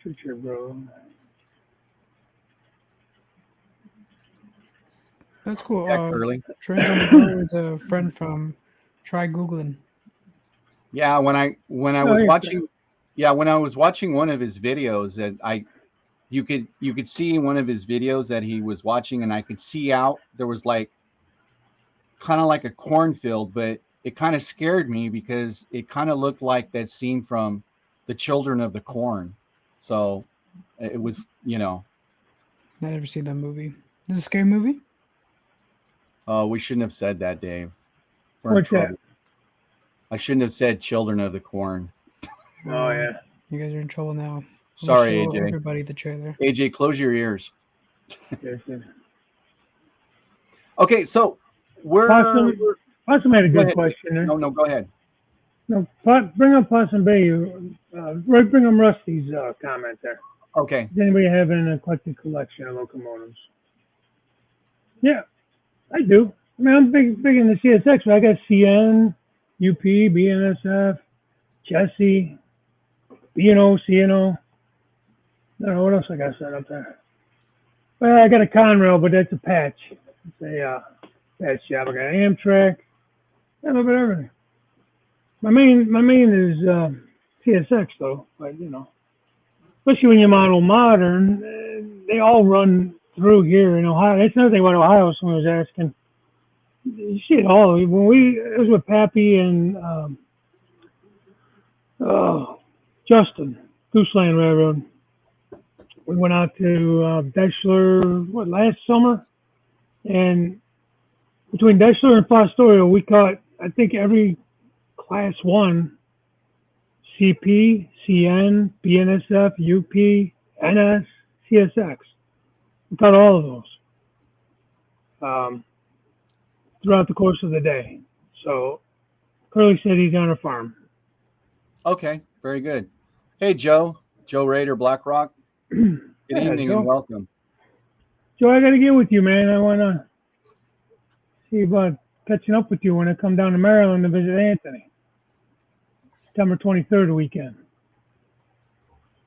Future, bro. That's cool. Yeah, Curly. Trains on the Go is a friend from Try Googling. Yeah, when I was watching one of his videos, that you could see in one of his videos that he was watching, and I could see out there was like kind of like a cornfield, but it kind of scared me because it kind of looked like that scene from The Children of the Corn. So it was, I've never seen that movie. Is it a scary movie? Oh, we shouldn't have said that, Dave. What's that? I shouldn't have said Children of the Corn. Oh, yeah. You guys are in trouble now. Sorry, show AJ. Everybody the trailer. AJ, close your ears. Yes. Okay, so Possum had a good question there. No, go ahead. No, bring up Possum Bay. Bring up Rusty's comment there. Okay. Does anybody have an eclectic collection of locomotives? Yeah, I do. I mean, I'm big in the CSX, but I got CN, UP, BNSF, Jesse, B&O, CNO. I don't know what else I got set up there. Well, I got a Conrail, but that's a patch. It's a patch job. I got Amtrak. I have a bit of everything. My main is CSX though, but especially when you model modern, they all run through here in Ohio. That's another thing about Ohio. Someone was asking. You see it all. It was with Pappy and Justin, Gooseland Railroad. We went out to Deschler, last summer? And between Deschler and Fostoria, we caught, I think, every Class 1, CP, CN, BNSF, UP, NS, CSX. We caught all of those throughout the course of the day. So Curly said he's on a farm. Okay, very good. Hey, Joe Raider, BlackRock. Good evening, Joe. And welcome. Joe, I got to get with you, man. I want to see about catching up with you when I come down to Maryland to visit Anthony. September 23rd weekend.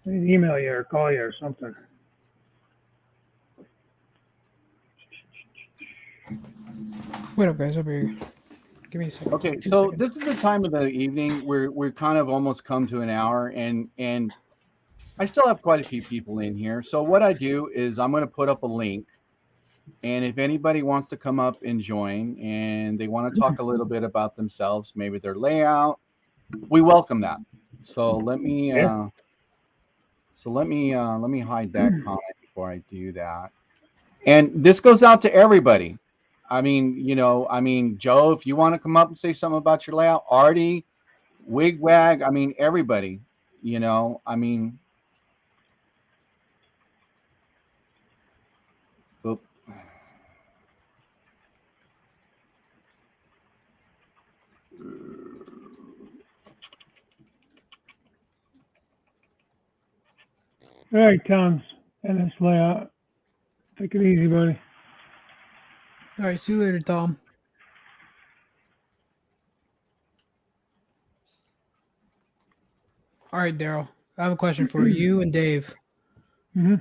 I need to email you or call you or something. Wait up, guys. I'll be. Give me a second. Okay, so this is the time of the evening where we're kind of almost come to an hour, and I still have quite a few people in here. So what I do is I'm going to put up a link, and if anybody wants to come up and join, and they want to talk a little bit about themselves, maybe their layout, we welcome that. So let me hide that comment before I do that. And this goes out to everybody. I mean, Joe, if you want to come up and say something about your layout, Artie, Wigwag, I mean, everybody, Oop. All right, Tom's NS layout. Take it easy, buddy. All right, see you later, Tom. All right, Daryl. I have a question for you and Dave. Mm-hmm.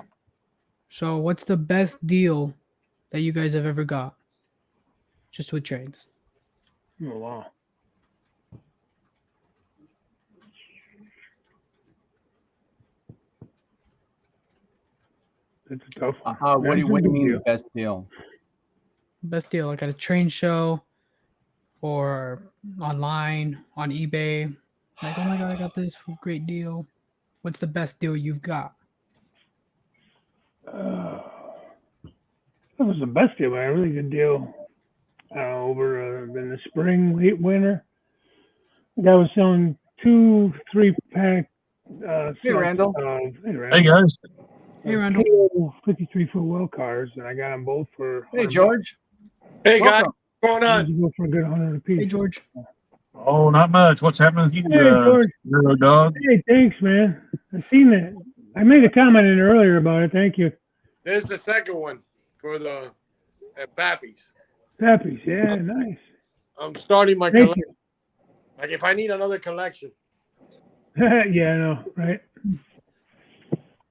So, what's the best deal that you guys have ever got? Just with trains. Oh, wow. That's a tough one. What do you mean the best deal? Best deal, like at a train show or online, on eBay. Like, oh my God, I got this great deal. What's the best deal you've got? That was the best deal, man. A really good deal. Over in the spring, late winter. The guy was selling 2 3-pack. Hey, Randall. Hey, guys. Hey, Randall. 53-foot well cars, and I got them both for. Hey, George. Hey, guys. What's going on? Go for a good 100 apiece. Hey, George. Oh, not much. What's happening with you, Hey, George. Euro dog? Hey, thanks, man. I seen that. I made a comment in earlier about it. Thank you. There's the second one for the Pappy's. Pappy's, yeah, nice. I'm starting my Thank collection. Like if I need another collection. Yeah, I know, right?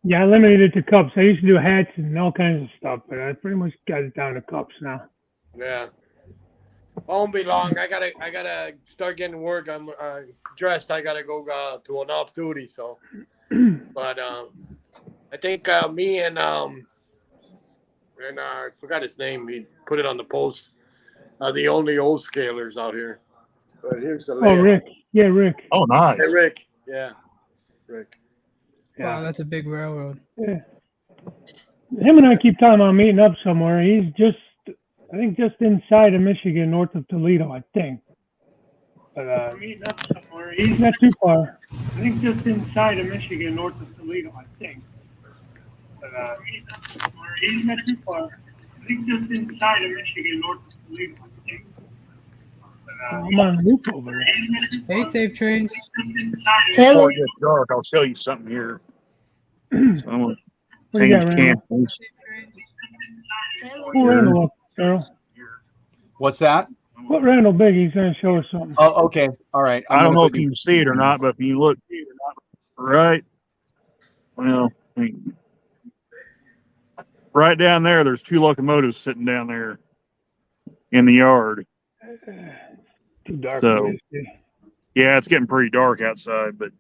Yeah, I limited it to cups. I used to do hats and all kinds of stuff, but I pretty much got it down to cups now. Yeah. Won't be long. I gotta start getting work. I'm dressed. I gotta go to an off duty. So, but I think me and I forgot his name. He put it on the post. The only old scalers out here. But here's the layout. Oh, Rick. Yeah, Rick. Oh, nice. Hey, Rick. Yeah, Rick. Yeah. Wow, that's a big railroad. Yeah. Him and I keep talking about meeting up somewhere. He's I think just inside of Michigan, north of Toledo, I think. But meeting up somewhere. He's not too far. I think just inside of Michigan, north of Toledo, I think. But meeting up somewhere. He's not too far. I think just inside of Michigan, north of Toledo, I think. But I'm on the roof over there. Hey, Safe Trains. Before it gets dark, I'll show you something here. So I'm going to change cameras. Pull Randall up, Daryl. What's that? Put Randall big. He's going to show us something. Oh, okay. All right. I don't know if you can see it or not, but if you look right, well, right down there, there's 2 locomotives sitting down there in the yard. Too dark. So, yeah, it's getting pretty dark outside, but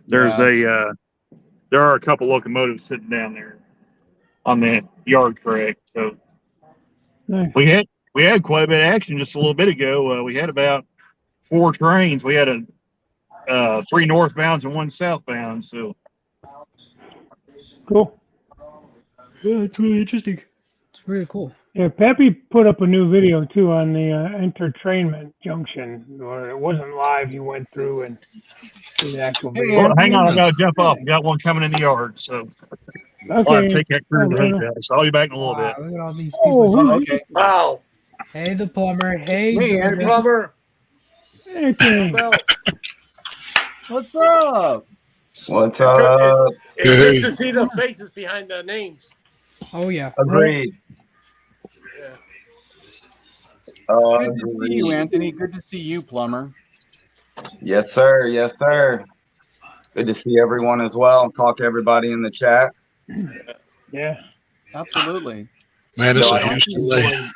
there's there are a couple locomotives sitting down there on the yard track. So Nice. we had quite a bit of action just a little bit ago. We had about 4 trains. We had 3 northbounds and 1 southbound. So Cool. Yeah, it's really interesting. It's really cool. Yeah, Pappy put up a new video too on the entertainment junction, or it wasn't live. He went through and did the actual video. well, hang on, I gotta jump off. We got one coming in the yard, so I'll have Okay. to take that crew to the hotel. So I'll be back in a little bit. Wow, look at all these Oh, people. Okay. Wow. Hey, the plumber. Hey, Hey, Hey, Jordan. Plumber. Anthony. What's up? What's It's up? good to see the faces behind the names. Oh yeah. Agreed. Yeah. Good to see you, Anthony. Good to see you, Plumber. Yes, sir. Yes, sir. Good to see everyone as well. Talk to everybody in the chat. Yeah. Absolutely. Man, it's So a I huge delay.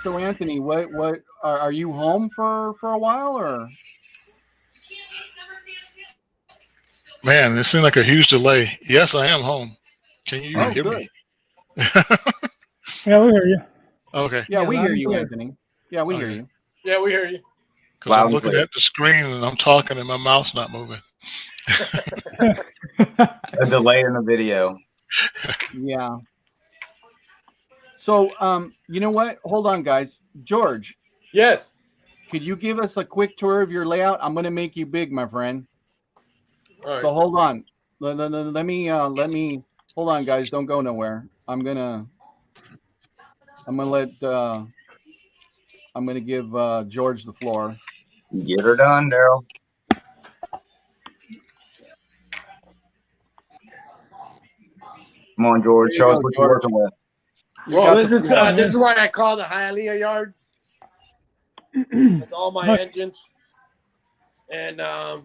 So, Anthony, what are you home for a while, or? Man, it seemed like a huge delay. Yes, I am home. Can you Oh, hear good. me? Yeah, we hear you. Okay. Yeah, Yeah, we loud hear and you, clear. Anthony. Yeah, we hear Okay. you. Yeah, we hear you. Because Loud I'm and looking clear. at the screen and I'm talking and my mouth's not moving. A delay in the video. Yeah. So, you know what? Hold on, guys. George, Yes. could you give us a quick tour of your layout? I'm going to make you big, my friend. All right. So hold on. Let me hold on, guys. Don't go nowhere. I'm gonna give George the floor. Get her done, Daryl. Come on, George. There you Show us go, what you're George. working with. You Well, got this the is floor. this is what I call the Hialeah yard. With all my engines, and I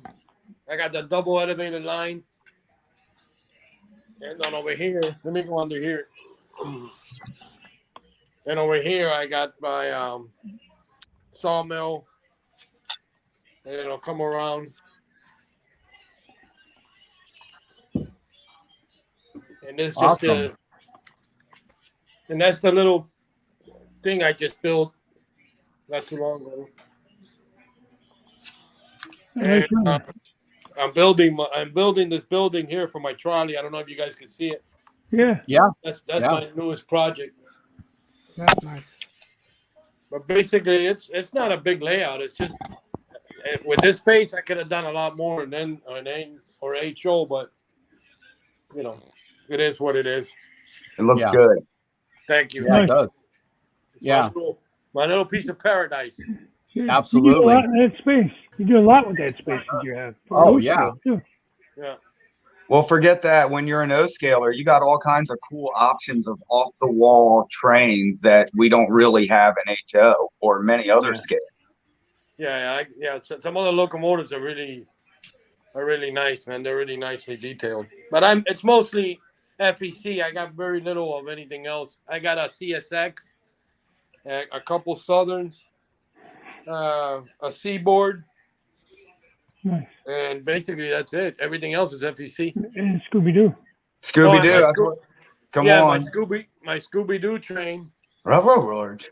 got the double elevated line. And then over here, let me go under here. And over here, I got my sawmill, and it'll come around. And this just Awesome. and that's the little thing I just built not too long ago. And I'm building this building here for my trolley. I don't know if you guys can see it. Yeah. Yeah. That's Yeah. my newest project. That's nice. But basically, it's not a big layout. It's just with this space, I could have done a lot more than or HO, but you know, it is what it is. It looks Yeah. good. Thank you. Yeah, it does. It's Yeah. my little piece of paradise. Yeah. Absolutely. You do a lot in that space. You do a lot with that space that you have. Oh, yeah. Too. Yeah. Well, forget that. When you're an O-scaler, you got all kinds of cool options of off-the-wall trains that we don't really have in HO or many other scales. Yeah. Some of the locomotives are really nice, man. They're really nicely detailed. But it's mostly FEC. I got very little of anything else. I got a CSX, a couple Southerns, a Seaboard, Nice. and basically that's it. Everything else is FEC. And Scooby Doo. Scooby-Doo. my that's Scoo- what, come Yeah, on. my Scooby Doo train, Railroad.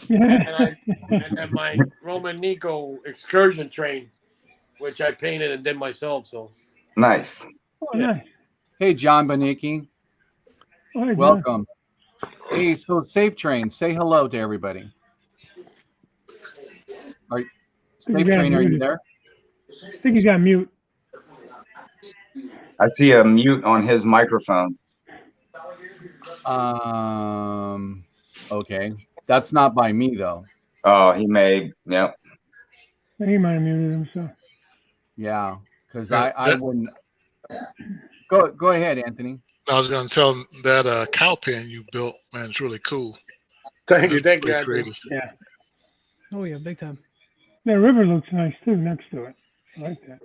Yeah. and then my Roman Nico excursion train, which I painted and did myself. So Nice. Oh, nice. Hey, John Banicki. All right, John. Welcome. Hey, so Safe Train, say hello to everybody. All right. Think Safe you got Train, are you muted. there? I think you got mute. I see a mute on his microphone. Okay. That's not by me though. Oh, he may. Yep. He might have muted himself. Yeah, because Yeah, I wouldn't. Go ahead, Anthony. I was going to tell him that cow pen you built, man, it's really cool. thank you, Pretty Anthony. creative. Yeah. Oh yeah, big time. That river looks nice too next to it. I like that.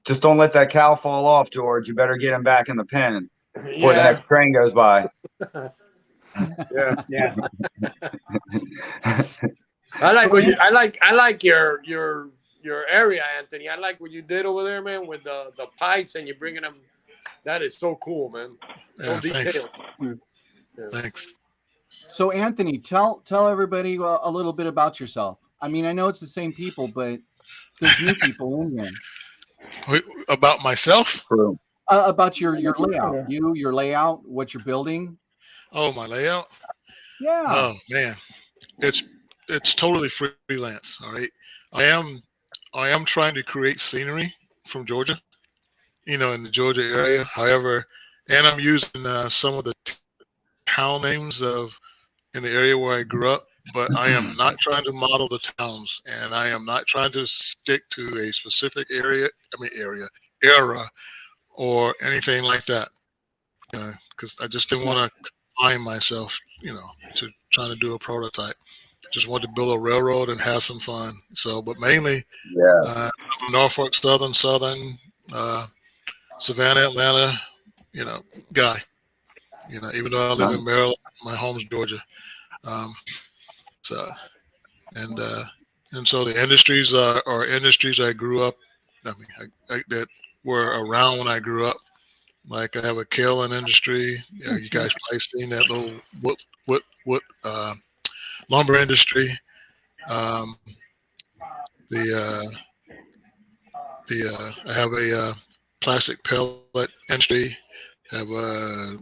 Just don't let that cow fall off, George. You better get him back in the pen before the Yeah, next train goes by. yeah. Yeah. I like your area, Anthony. I like what you did over there, man, with the pipes and you bringing them That is so cool, man. Yeah, thanks. Yeah. Thanks. So Anthony, tell everybody a little bit about yourself. I mean, I know it's the same people, but there's new people in here. About myself? True. About your layout, your layout, what you're building. Oh, my layout? Yeah. Oh man, it's totally freelance. All right, I am trying to create scenery from Georgia, in the Georgia area. However, and I'm using some of the town names in the area where I grew up. But I am not trying to model the towns, and I am not trying to stick to a specific era, or anything like that. Because I just didn't want to confine myself, to trying to do a prototype. Just wanted to build a railroad and have some fun. So, but mainly, I'm a Norfolk Southern, Savannah, Atlanta, guy. Even though I live in Maryland, my home's Georgia. So, and so the industries are industries I grew up. That were around when I grew up. Like I have a kaolin industry. You guys probably seen that little wood lumber industry. I have a plastic pellet industry. Have a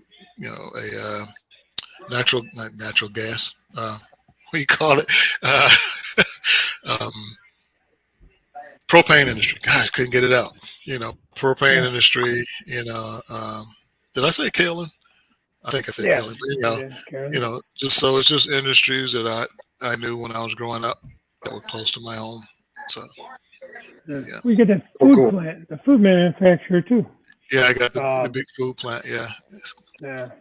not natural gas. What do you call it? Um, propane industry. Gosh, couldn't get it out. Propane industry. Did I say kaolin? I think I said kaolin. But just so it's just industries that I knew when I was growing up that were close to my home. So. Yeah. We get that food plant, the food manufacturer too. Yeah, I got the big food plant. Yeah. Yeah.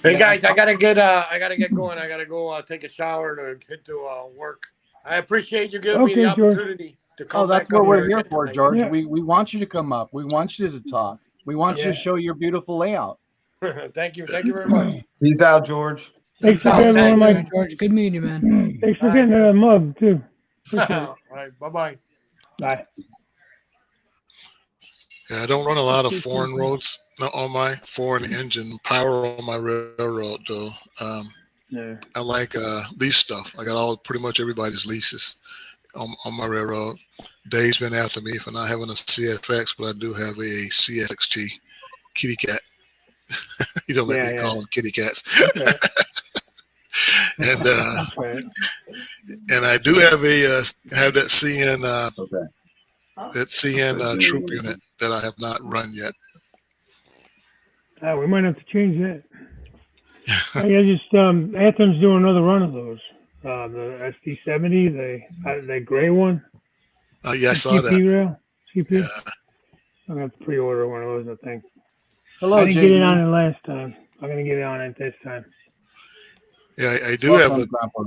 Hey guys, I gotta get going. I gotta go take a shower to head to work. I appreciate you giving me the opportunity to come. Oh, that's what we're here for, George. Yeah. We want you to come up. We want you to talk. We want you to show your beautiful layout. Thank you very much. Peace out, George. Thanks for getting one of my George. Good meeting you, man. Thanks for getting a mug too. All right, bye. Bye. Yeah, I don't run a lot of foreign roads on my foreign engine power on my railroad though. I like lease stuff. I got pretty much everybody's leases on my railroad. Dave's been after me for not having a CSX, but I do have a CSXT kitty cat. You don't let me call them kitty cats. And I do have that CN troop unit that I have not run yet. We might have to change that. Athens doing another run of those. The SD70, the gray one. Yeah, I saw that. Rail. CP. Yeah. I'm gonna have to pre-order one of those, I think. Hello, I didn't JD. get it on it last time. I'm gonna get it on it this time. Yeah, I do have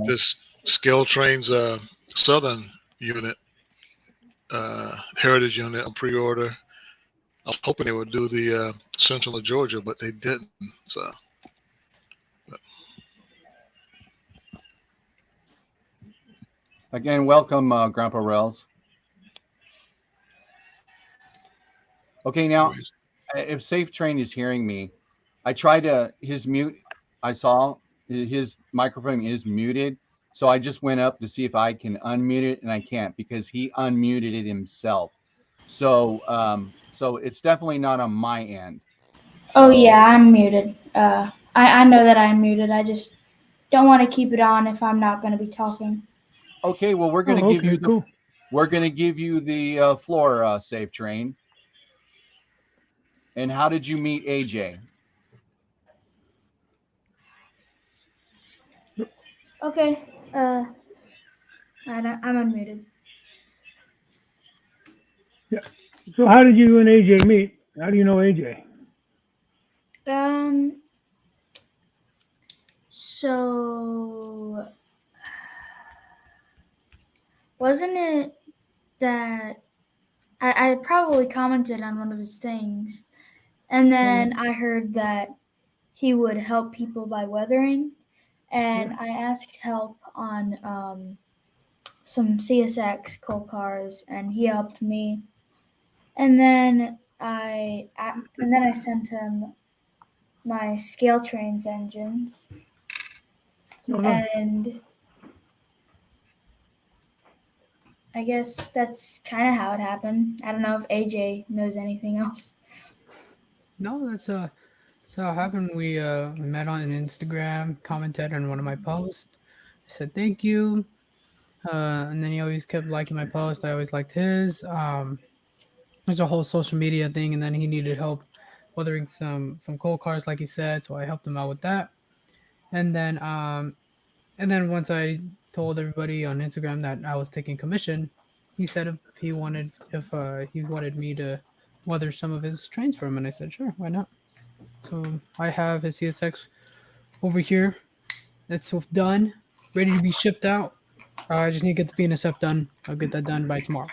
this Scale Trains Southern unit, Heritage unit on pre-order. I was hoping they would do the Central of Georgia, but they didn't. So. Again, welcome, Grandpa Rails. Okay, now, if Safe Train is hearing me, I tried his mute. I saw his microphone is muted, so I just went up to see if I can unmute it, and I can't because he unmuted it himself. So, so it's definitely not on my end. So, yeah, I'm muted. I know that I'm muted. I just don't want to keep it on if I'm not going to be talking. Okay, well, we're going to give you we're going to give you the floor, Safe Train. And how did you meet AJ? Okay. I'm unmuted. Yeah. So how did you and AJ meet? How do you know AJ? So wasn't it that I probably commented on one of his things, and then I heard that he would help people by weathering, and I asked help on some CSX coal cars, and he helped me. And then and then I sent him my scale trains engines, Oh, nice. and I guess that's kind of how it happened. I don't know if AJ knows anything else. No, that's how it happened. We met on Instagram, commented on one of my posts. I said thank you, and then he always kept liking my post. I always liked his. There's a whole social media thing, and then he needed help weathering some coal cars, like he said. So I helped him out with that, and then once I told everybody on Instagram that I was taking commission, he said if he wanted me to weather some of his trains for him, and I said sure, why not? So I have his CSX over here. It's done, ready to be shipped out. I just need to get the BNSF done. I'll get that done by tomorrow.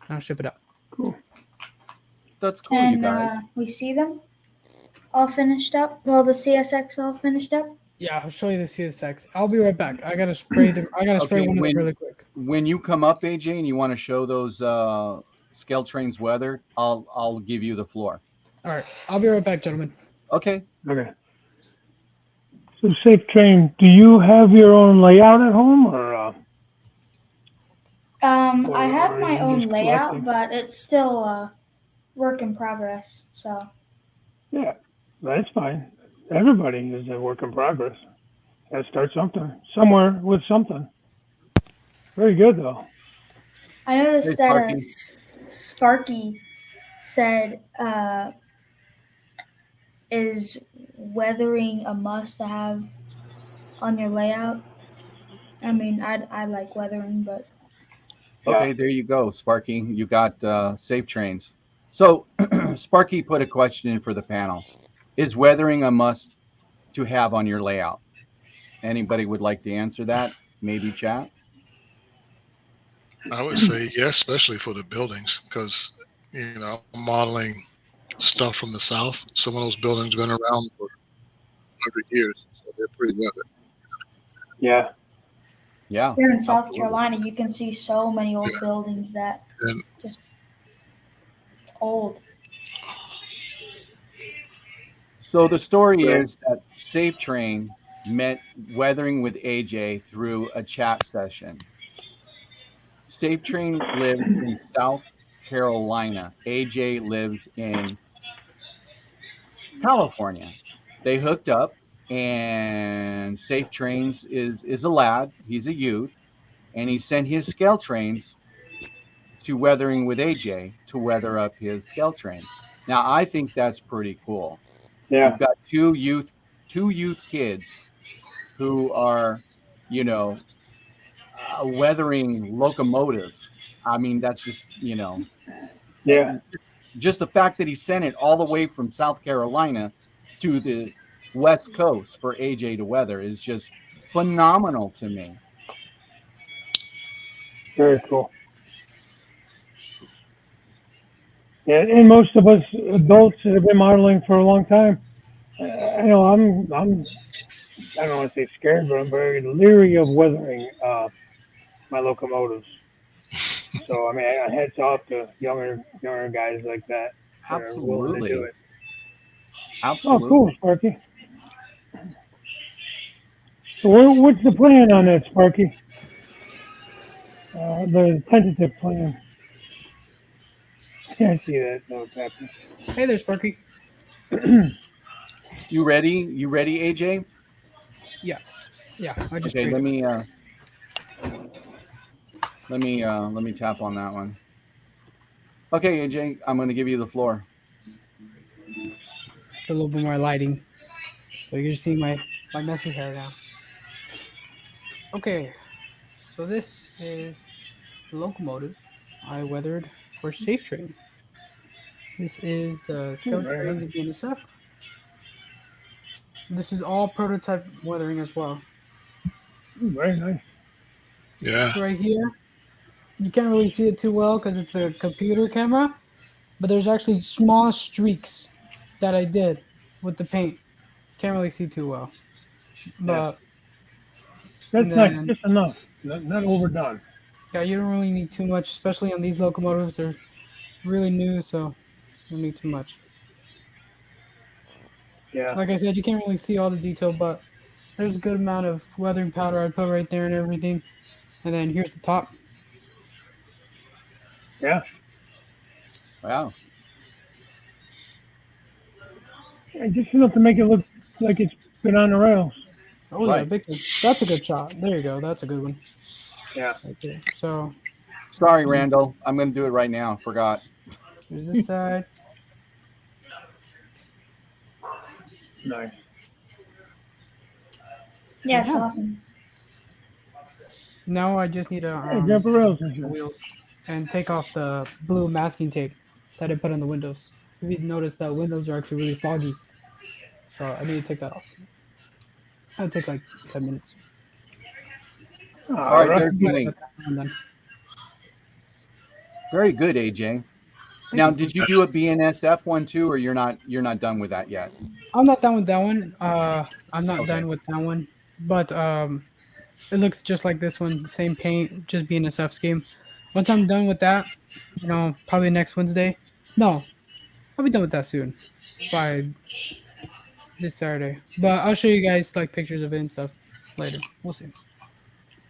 I'll ship it out. Cool. That's cool, you And guys. we see them all finished up. Well, the CSX all finished up. Yeah, I'll show you the CSX. I'll be right back. I gotta spray them. I gotta spray Okay, one of them really quick. When you come up, AJ, and you want to show those scale trains weathered, I'll give you the floor. All right, I'll be right back, gentlemen. Okay. Okay. So, Safe Train, do you have your own layout at home, or? I have Or my you own just layout, collecting? but it's still a work in progress. So Yeah, that's fine. Everybody is a work in progress. Got to start something, somewhere with something. Very good, though. I noticed Hey, that Sparky. Sparky said, "Is weathering a must-have on your layout?" I mean, I like weathering, but Okay, there you go, Sparky. You got safe trains. So Sparky put a question in for the panel. Is weathering a must to have on your layout? Anybody would like to answer that? Maybe chat. I would say yes, especially for the buildings, because I'm modeling stuff from the south. Some of those buildings been around for 100 years, so they're pretty weathered. Yeah. Yeah. here in South absolutely. Carolina, you can see so many old Yeah. buildings that And just old. So the story Right. is that Safe Train met weathering with AJ through a chat session. Safe Train lives in South Carolina. AJ lives in California. They hooked up, and Safe Trains is a lad. He's a youth, and he sent his scale trains to weathering with AJ to weather up his scale train. Now I think that's pretty cool. Yeah. You've got two youth kids who are, you know, weathering locomotives. I mean, that's just, Yeah. just the fact that he sent it all the way from South Carolina to the West Coast for AJ to weather is just phenomenal to me. Very cool. Yeah, and most of us adults that have been modeling for a long time, I know I don't want to say scared, but I'm very leery of weathering my locomotives. So I mean, hats off to younger guys like that are willing to do Absolutely. it. Oh, cool, Absolutely. Sparky. So what's the plan on that, Sparky? The tentative plan. Yeah, I see that. No, happening. Hey there, Sparky. You ready? You ready, AJ? Yeah, I just Okay, sprayed it. let me tap on that one. Okay, AJ, I'm going to give you the floor. A little bit more lighting, so you can see my messy hair now. Okay, so this is the locomotive I weathered for Safe Train. This is the Scout Very Trains nice. of BNSF. This is all prototype weathering as well. Very nice. yeah, So right here, you can't really see it too well because it's the computer camera, but there's actually small streaks that I did with the paint. Can't really see too well, Yeah, but and that's nice. then Just enough. Not overdone. yeah, you don't really need too much, especially on these locomotives. They're really new, so Don't need too much. Yeah. Like I said, you can't really see all the detail, but there's a good amount of weathering powder I put right there and everything. And then here's the top. Yeah. Wow. And just enough to make it look like it's been on the rails. Oh yeah, Right. big time. That's a good shot. There you go. That's a good one. Yeah. Right there. So Sorry, Randall. I'm going to do it right now. Forgot. here's this side. Nice. Yeah, it's Yeah. awesome. Now I just need to Hey, jump the rails. the wheels and take off the blue masking tape that I put on the windows. If you notice, the windows are actually really foggy, so I need to take that off. That'll take like 10 minutes. All right, right. there's the link. And then Very good, AJ. Now, did you do a BNSF one too, or you're not done with that yet? I'm not done with that one. I'm not Okay. done with that one, but it looks just like this one, same paint, just BNSF scheme. Once I'm done with that, probably next Wednesday. No, I'll be done with that soon, by this Saturday. But I'll show you guys like pictures of it and stuff later. We'll see.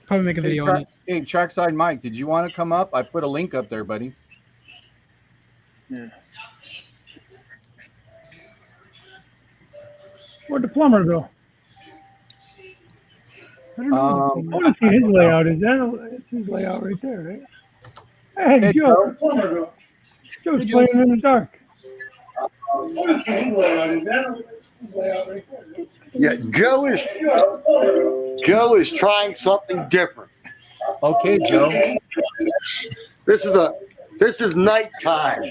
Probably make a video on it. Hey, Trackside Mike, did you want to come up? I put a link up there, buddy. Yeah. Where'd the plumber go? I don't know. I want to see his layout. That's his layout right there, right? Hey, Hey, Joe. Joe's Hey, Joe. playing in the dark. Yeah, Joe is trying something different. Okay, Joe. This is nighttime.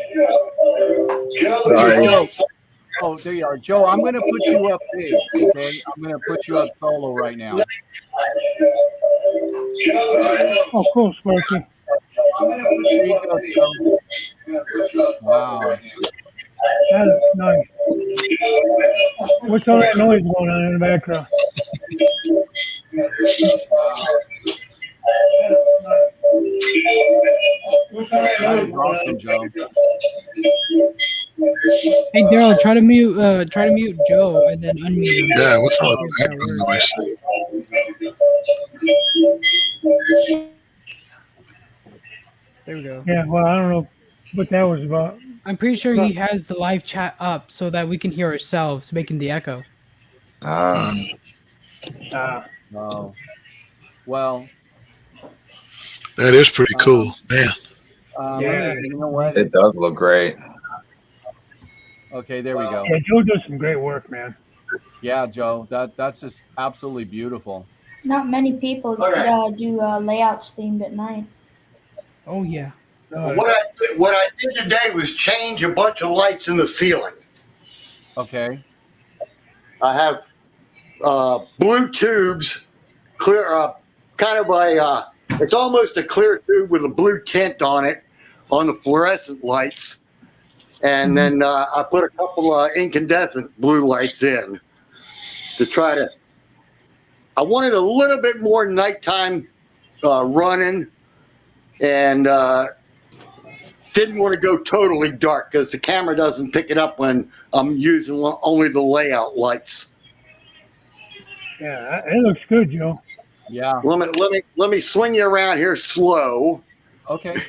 Sorry. Oh, there you are, Joe. I'm going to put you up big. Okay, I'm going to put you up solo right now. Oh, cool, Sparky. There you go, Joe. Wow. That is nice. What's all that noise going on in the background? That is awesome, Joe. Hey Daryl, try to mute Joe and then unmute him. Yeah, what's all the background noise? There we go. Yeah, well, I don't know what that was about. I'm pretty sure he has the live chat up so that we can hear ourselves making the echo. Uh, Oh. Well, That is pretty cool, man. Yeah. you know what? It does look great. Okay, there we go. yeah, Joe does some great work, man. Yeah, Joe, that's just absolutely beautiful. Not many people do layouts themed at night. Oh yeah. What I did today was change a bunch of lights in the ceiling. Okay. I have blue tubes, clear, kind of a, it's almost a clear tube with a blue tint on it, on the fluorescent lights. And then I put a couple of incandescent blue lights in to try to, I wanted a little bit more nighttime running, and didn't want to go totally dark because the camera doesn't pick it up when I'm using only the layout lights. Yeah, it looks good, Joe. Yeah. Let me swing you around here slow. Okay.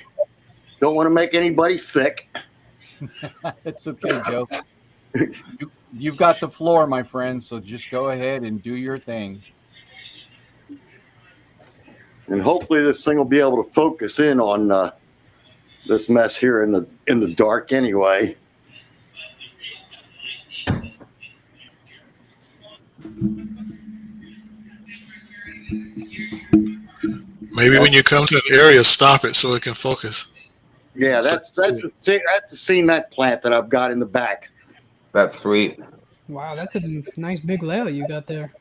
Don't want to make anybody sick. It's okay, Joe. You've got the floor, my friend, so just go ahead and do your thing. And hopefully this thing will be able to focus in on this mess here in the dark anyway. Maybe when you come to an area, stop it so it can focus. Yeah, that's the cement plant that I've got in the back. That's sweet. Wow, that's a nice big layout you got there.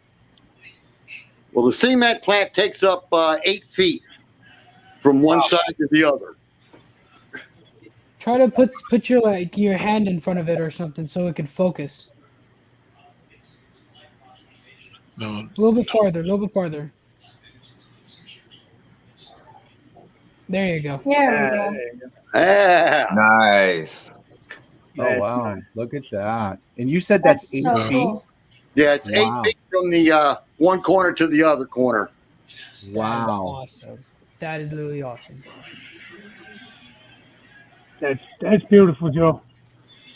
Well, the cement plant takes up 8 feet from one side to the other. Try to put your hand in front of it or something so it can focus. No. A little bit farther. There you go. There we go. Yeah. Nice. Oh wow! Look at that. And you said that's 8 so feet. cool. Yeah, it's 8 Wow. feet from the one corner to the other corner. That is Wow. awesome. That is literally awesome. That's beautiful, Joe.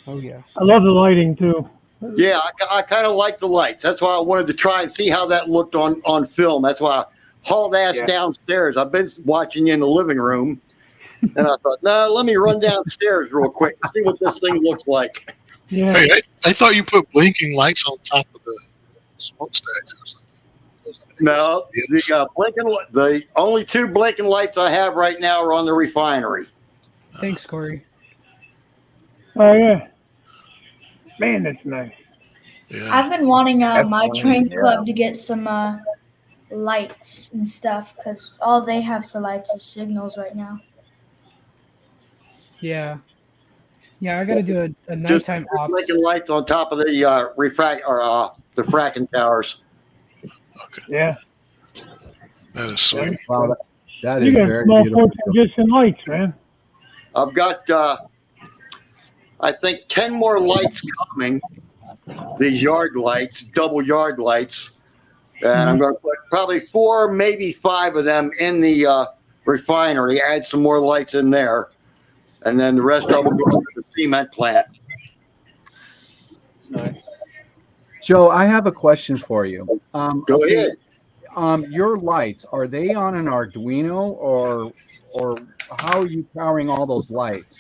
Oh yeah. I love the lighting too. Yeah, I kind of like the lights. That's why I wanted to try and see how that looked on film. That's why I hauled ass downstairs. I've been watching you in the living room, and I thought, no, let me run downstairs real quick and see what this thing looks like. Yeah. Hey, I thought you put blinking lights on top of the smokestacks or something. No, the only 2 blinking lights I have right now are on the refinery. Thanks, Corey. Oh yeah. Man, that's nice. Yeah. I've been wanting That's my fun, train yeah. club to get some lights and stuff because all they have for lights is signals right now. Yeah. Yeah, I got to do a Just nighttime ops. blinking lights on top of the the fracking towers. Okay. Yeah. That is sweet. Wow, that You is got very small beautiful. fortune just in lights, man. I've got, I think, 10 more lights coming. These yard lights, double yard lights, and I'm going to put probably 4, maybe 5 of them in the refinery. Add some more lights in there, and then the rest of them go to the cement plant. Nice. Joe, I have a question for you. Go ahead. Your lights, are they on an Arduino or how are you powering all those lights?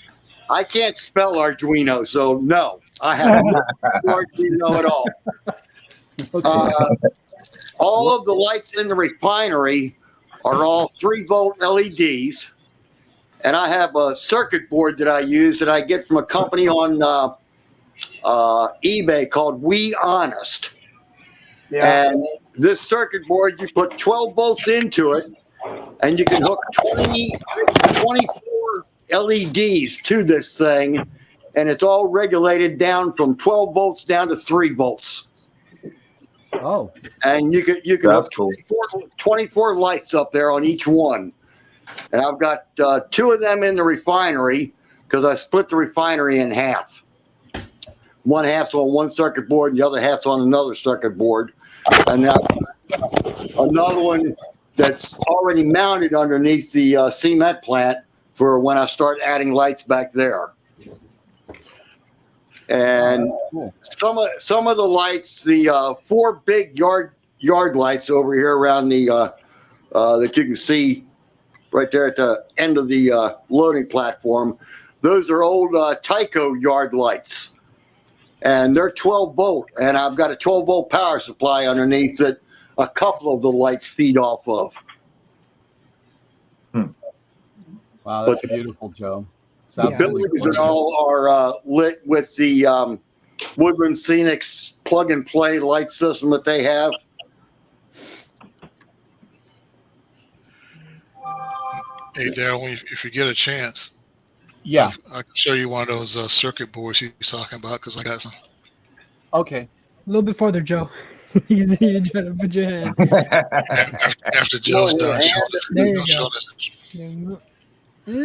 I can't spell Arduino, so no, I have no Arduino at all. All of the lights in the refinery are all 3-volt LEDs, and I have a circuit board that I use that I get from a company on eBay called We Honest. Yeah. And this circuit board, you put 12 volts into it, and you can hook 24 LEDs to this thing, and it's all regulated down from 12 volts down to 3 volts. Oh, And you can That's hook 24 lights up there on each one. And I've got 2 of them in the refinery because I split the refinery in half. One half's on one circuit board, and the other half's on another circuit board. And now another one that's already mounted underneath the cement plant for when I start adding lights back there. And some of the lights, the 4 big yard lights over here around the that you can see right there at the end of the loading platform, those are old Tyco yard lights. And they're 12 volt, and I've got a 12 volt power supply underneath that a couple of the lights feed off of. wow, that's beautiful, Joe. It's The absolutely buildings and gorgeous. all are lit with the Woodland Scenics plug and play light system that they have. Hey, Daryl, if you get a chance, Yeah. I can show you one of those circuit boards he's talking about because I got some. Okay. A little bit farther, Joe. You see, you're trying to put your hand. After Joe's done, There you show go. this. There you go. There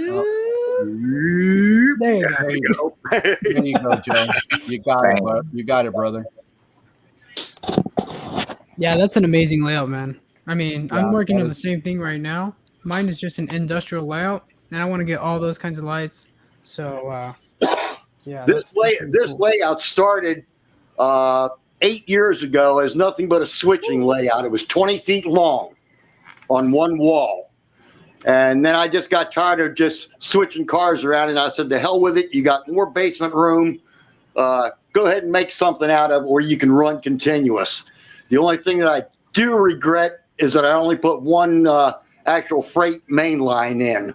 you go. There you go, Joe. You got it, bro. You got it, brother. Yeah, that's an amazing layout, man. I mean, I'm Yeah, working that on the is- same thing right now. Mine is just an industrial layout, and I want to get all those kinds of lights. So, yeah. This that's cool. layout started 8 years ago as nothing but a switching layout. It was 20 feet long on one wall. And then I just got tired of just switching cars around, and I said, to hell with it. You got more basement room. Go ahead and make something out of it where you can run continuous. The only thing that I do regret is that I only put one actual freight main line in.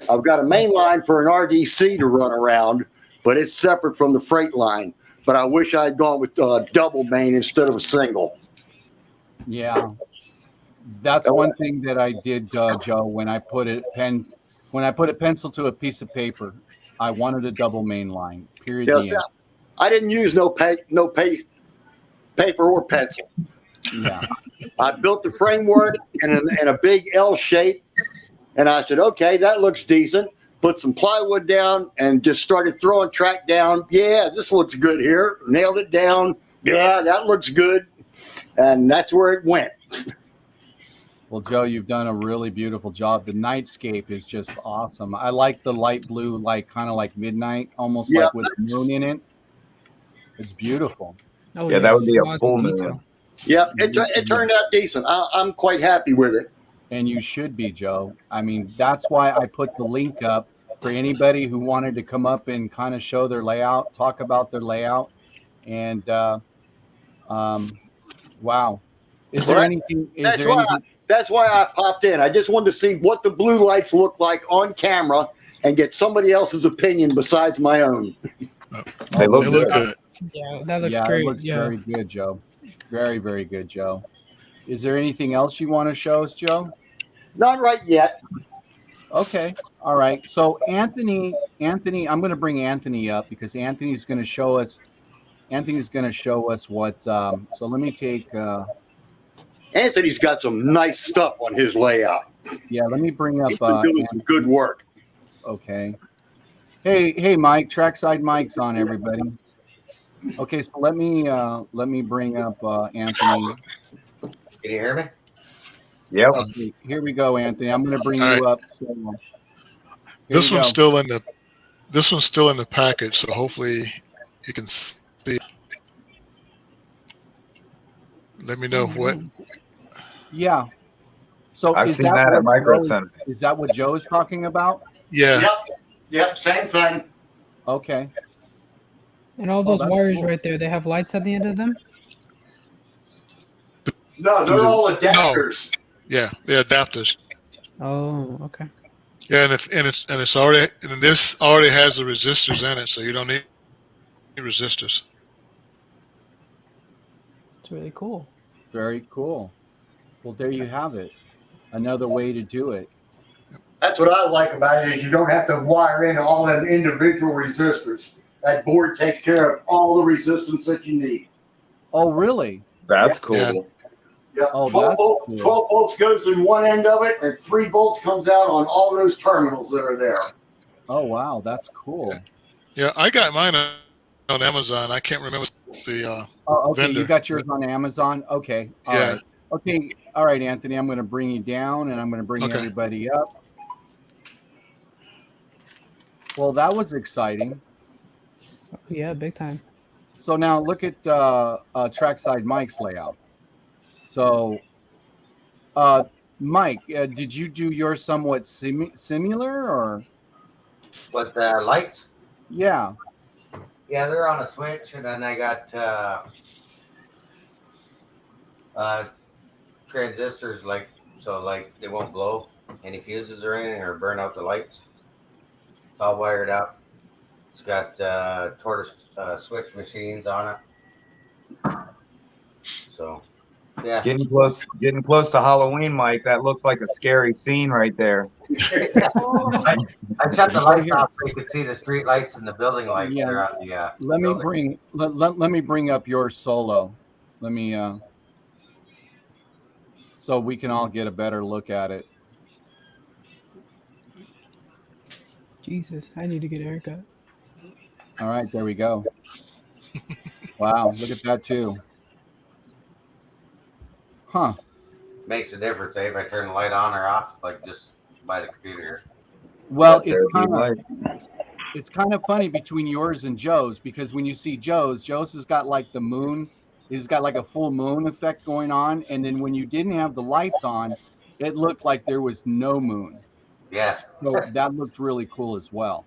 I've got a main line for an RDC to run around, but it's separate from the freight line. But I wish I had gone with double main instead of a single. Yeah. That's one thing that I did, Joe, when I put a pencil to a piece of paper, I wanted a double main line. Period. Yes, the end. I didn't use no paper or pencil. Yeah. I built the framework in a big L shape, and I said, okay, that looks decent. put some plywood down, and just started throwing track down. Yeah, this looks good here. Nailed it down. Yeah, that looks good. And that's where it went. Well, Joe, you've done a really beautiful job. The nightscape is just awesome. I like the light blue, like kind of like midnight, almost Yeah. like with the moon in it. It's beautiful. Oh, Yeah, that would be a lots of full detail. moon. Yeah, it turned out decent. I'm quite happy with it. And you should be, Joe. I mean, that's why I put the link up for anybody who wanted to come up and kind of show their layout, talk about their layout. And wow. Is there Well, anything? Is That's there why anything? that's why I popped in. I just wanted to see what the blue lights look like on camera and get somebody else's opinion besides my own. They look They look good. good. Yeah, that looks Yeah, great. it looks Yeah. very good, Joe. Very, very good, Joe. Is there anything else you want to show us, Joe? Not right yet. Okay. All right. So Anthony, I'm going to bring Anthony up because Anthony's going to show us what, so let me take, Anthony's got some nice stuff on his layout. yeah, let me bring up, He's been doing some good work. okay. Hey, Mike, trackside Mike's on, everybody. Okay. So let me bring up, Anthony. Can you hear me? Yep. Okay, here we go, Anthony. I'm going to bring All you right. up. So, here This you one's go. still in the package, so hopefully you can see. Let me know what. Yeah. So I've seen that at Micro Center. Is that what Joe is talking about? Yeah. Yep, same thing. Okay. And all those that's wires cool. right there, they have lights at the end of them? No, they're all adapters. Yeah, they're adapters. Oh, okay. Yeah, and this already has the resistors in it, so you don't need resistors. It's really cool. Very cool. Well, there you have it. Another way to do it. That's what I like about it is you don't have to wire in all them individual resistors. That board takes care of all the resistance that you need. Oh, really? That's cool. Yeah. Yep. Oh, 12, that's cool. 12 volts goes in one end of it, and 3 volts comes out on all those terminals that are there. Oh, wow. That's cool. Yeah, I got mine on Amazon. I can't remember the Oh, okay. vendor. You got yours on Amazon? Okay. All Yeah. right. Okay. All right, Anthony. I'm going to bring you down and I'm going to bring Okay. everybody up. Well, that was exciting. Oh, yeah, big time. So now look at trackside Mike's layout. So, Mike, did you do yours somewhat similar or? With the lights? Yeah. Yeah, they're on a switch, and then I got transistors, like they won't blow any fuses or anything or burn out the lights. It's all wired up. It's got tortoise switch machines on it. So, yeah. Getting close to Halloween, Mike. That looks like a scary scene right there. I shut the lights off so you could see the street lights and the building lights. Yeah. Around the, Let me building. let me bring up your solo. Let me so we can all get a better look at it. Jesus, I need to get a haircut. All right, there we go. Wow, look at that too. Huh. Makes a difference, if I turn the light on or off, like just by the computer. Well, There it's kind of funny between yours and Joe's because when you see Joe's has got like the moon, it's got like a full moon effect going on, and then when you didn't have the lights on, it looked like there was no moon. Yeah. So that looked really cool as well.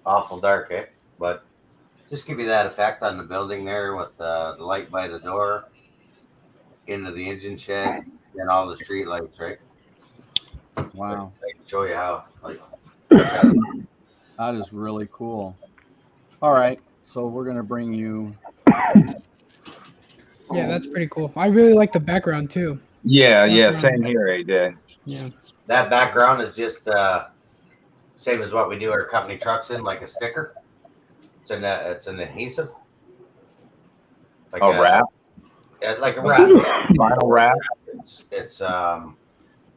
Awful dark, eh? But just give you that effect on the building there with the light by the door into the engine shed and all the street lights, right? Wow. I can show you how. That is really cool. All right, so we're gonna bring you. Yeah, that's pretty cool. I really like the background too. Yeah, same here, AJ. Yeah. That background is just same as what we do our company trucks in, like a sticker. It's an adhesive. Like wrap? Yeah, like a wrap. Yeah. Vinyl wrap. It's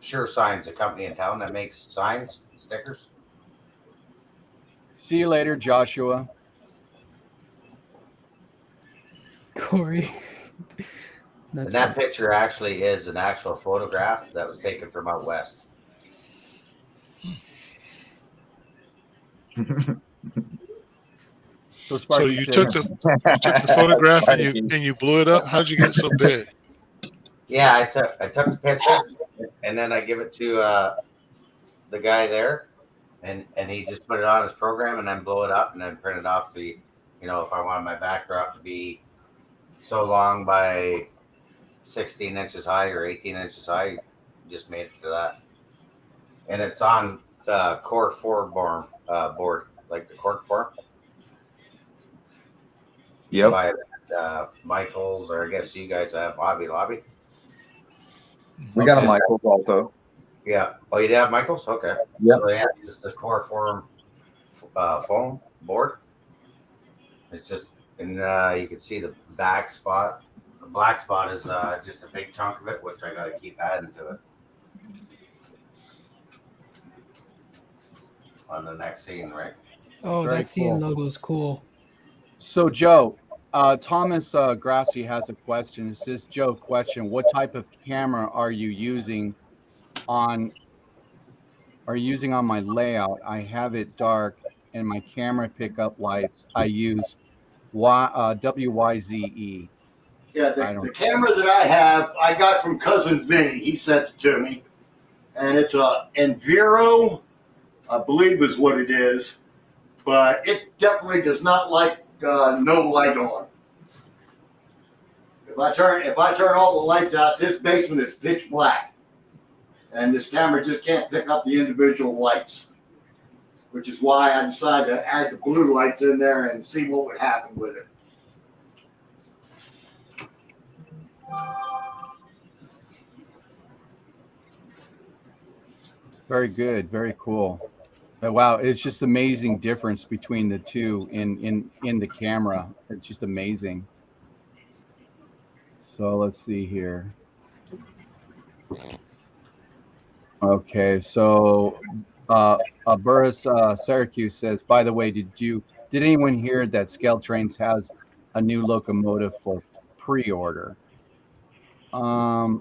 Sure Signs, a company in town that makes signs, stickers. See you later, Joshua. Corey. And that picture actually is an actual photograph that was taken from out west. So you took the photograph and you blew it up. How did you get it so big? Yeah, I took the picture and then I give it to the guy there, and he just put it on his program and then blow it up and then print it off the, if I wanted my backdrop to be so long by 16 inches high or 18 inches high, just made it to that. And it's on the Core 4 board, like the cork form. Yep. By Michael's, or I guess you guys have Hobby Lobby. We got a Michael's also. Yeah. Oh, you have Michael's? Okay. Yep. So they have just the Core form foam board. It's just, and you can see the back spot. The black spot is just a big chunk of it, which I got to keep adding to it on the next scene, right? Oh, Very that scene cool. logo is cool. So, Joe, Thomas Grassi has a question. It says, Joe, question: what type of camera are you using on my layout? I have it dark, and my camera pickup lights I use WYZE. Yeah, the camera that I have, I got from cousin Vinny. He sent it to me, and it's a Enviro, I believe is what it is, but it definitely does not like no light on. If I turn all the lights out, this basement is pitch black, and this camera just can't pick up the individual lights, which is why I decided to add the blue lights in there and see what would happen with it. Very good, very cool. Wow, it's just amazing difference between the two in the camera. It's just amazing. So let's see here. Okay, so Burris Syracuse says, by the way, did anyone hear that Scale Trains has a new locomotive for pre-order? I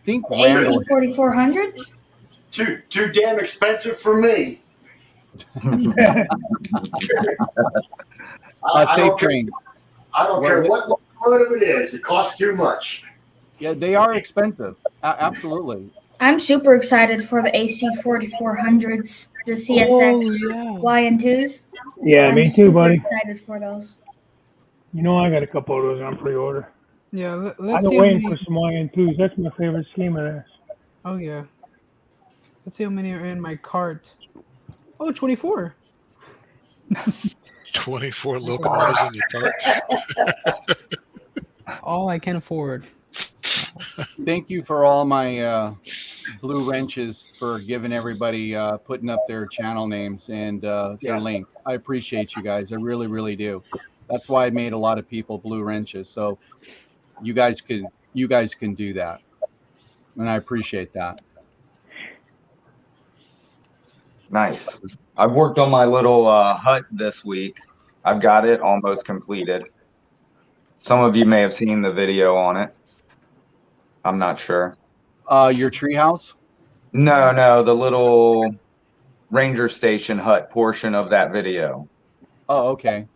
think The Randall. AC 4400s? Too damn expensive for me. Safe Train. I don't care what locomotive it is. It costs too much. Yeah, they are expensive. Absolutely. I'm super excited for the AC 4400s, the CSX Y and 2s. Yeah, me too, buddy. I'm excited for those. You know, I got a couple of those on pre-order. Yeah, I've let's been see. waiting for some Y&2s. That's my favorite scheme of this. Oh, yeah. Let's see how many are in my cart. Oh, 24. 24 locomotives in your cart. All I can afford. Thank you for all my blue wrenches for giving everybody putting up their channel names and their link. I appreciate you guys. I really, really do. That's why I made a lot of people blue wrenches. So you guys can do that, and I appreciate that. Nice. I've worked on my little hut this week. I've got it almost completed. Some of you may have seen the video on it. I'm not sure. Your treehouse? No, the little ranger station hut portion of that video. Oh, okay.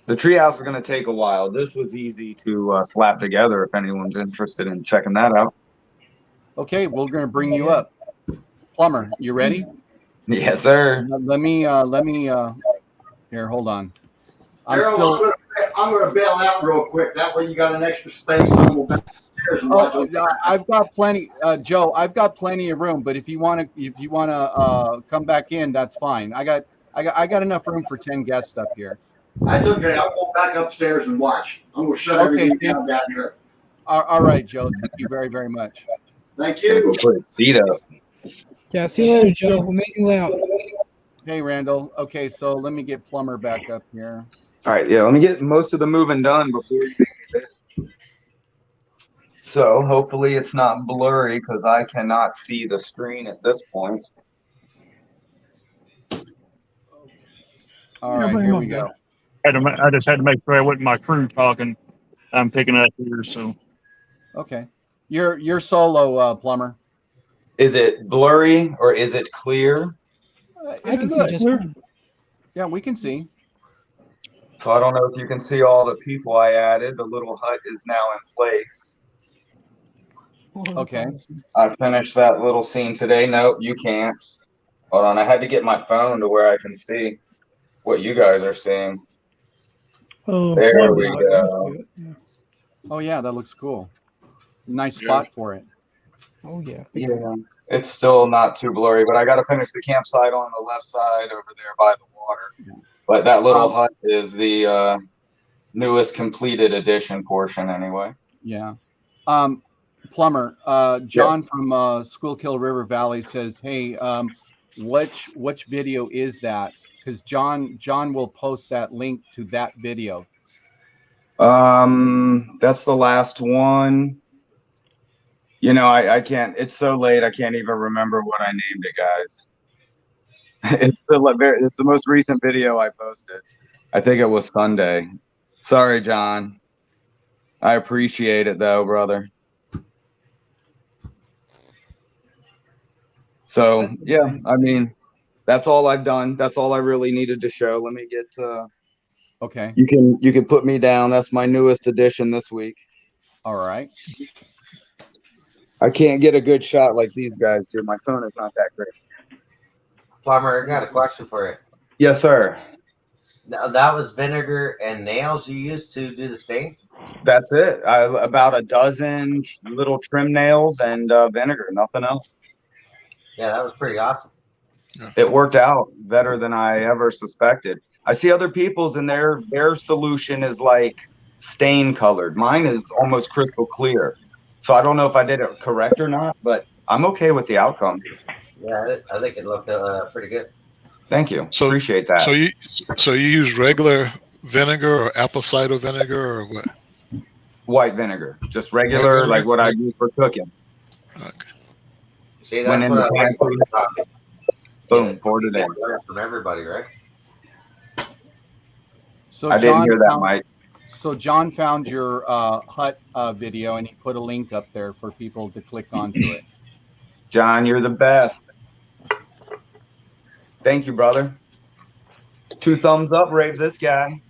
The treehouse is going to take a while. This was easy to slap together if anyone's interested in checking that out. Okay, we're going to bring you up. Plumber, you ready? Yes, sir. Let me here, hold on. I'm going to bail out real quick. That way you got an extra space. I'm going back upstairs and watch it. I've got plenty, Joe. I've got plenty of room. But if you want to come back in, that's fine. I got enough room for 10 guests up here. That's okay. I'll go back upstairs and watch. I'm going to shut everything down here. All right, Joe. Thank you very, very much. Thank you. Put his feet up. Yeah, see you later, Joe. Amazing layout. Hey, Randall. Okay, so let me get Plumber back up here. All right, yeah, let me get most of the moving done before you get it. So hopefully it's not blurry because I cannot see the screen at this point. All right, here we go. I just had to make sure I wasn't my crew talking. I'm picking up here, so. Okay. You're solo, Plumber. Is it blurry or is it clear? I can see just fine. Yeah, we can see. So I don't know if you can see all the people I added. The little hut is now in place. Okay. I finished that little scene today. Nope, you can't. Hold on, I had to get my phone to where I can see what you guys are seeing. Oh, there we go. Oh yeah, that looks cool. Nice spot for it. Oh yeah. Yeah, it's still not too blurry, but I got to finish the campsite on the left side over there by the water. But that little hut is the newest completed edition portion anyway. Yeah. Plumber, John Yes. from Schuylkill River Valley says, hey, which video is that? Because John will post that link to that video. That's the last one. You know, I can't, it's so late, I can't even remember what I named it, guys. It's the most recent video I posted. I think it was Sunday. Sorry, John. I appreciate it though, brother. So yeah, I mean, that's all I've done. That's all I really needed to show. Let me get okay. You can put me down. That's my newest addition this week. All right. I can't get a good shot like these guys do. My phone is not that great. Plumber, I got a question for you. Yes, sir. Now, that was vinegar and nails you used to do the stain? That's it. About a dozen little trim nails and vinegar, nothing else. Yeah, that was pretty awesome. It worked out better than I ever suspected. I see other people's and their solution is like stain colored. Mine is almost crystal clear. So I don't know if I did it correct or not, but I'm okay with the outcome. Yeah, I think it looked pretty good. Thank you. Appreciate that. So you use regular vinegar or apple cider vinegar or what? White vinegar, just regular, like what I use for cooking. Okay. See, that's what I like about the coffee. Boom, poured it in. From everybody, right? So I didn't hear that, Mike. So John found your hut video and he put a link up there for people to click onto it. John, you're the best. Thank you, brother. 2 thumbs up, rave this guy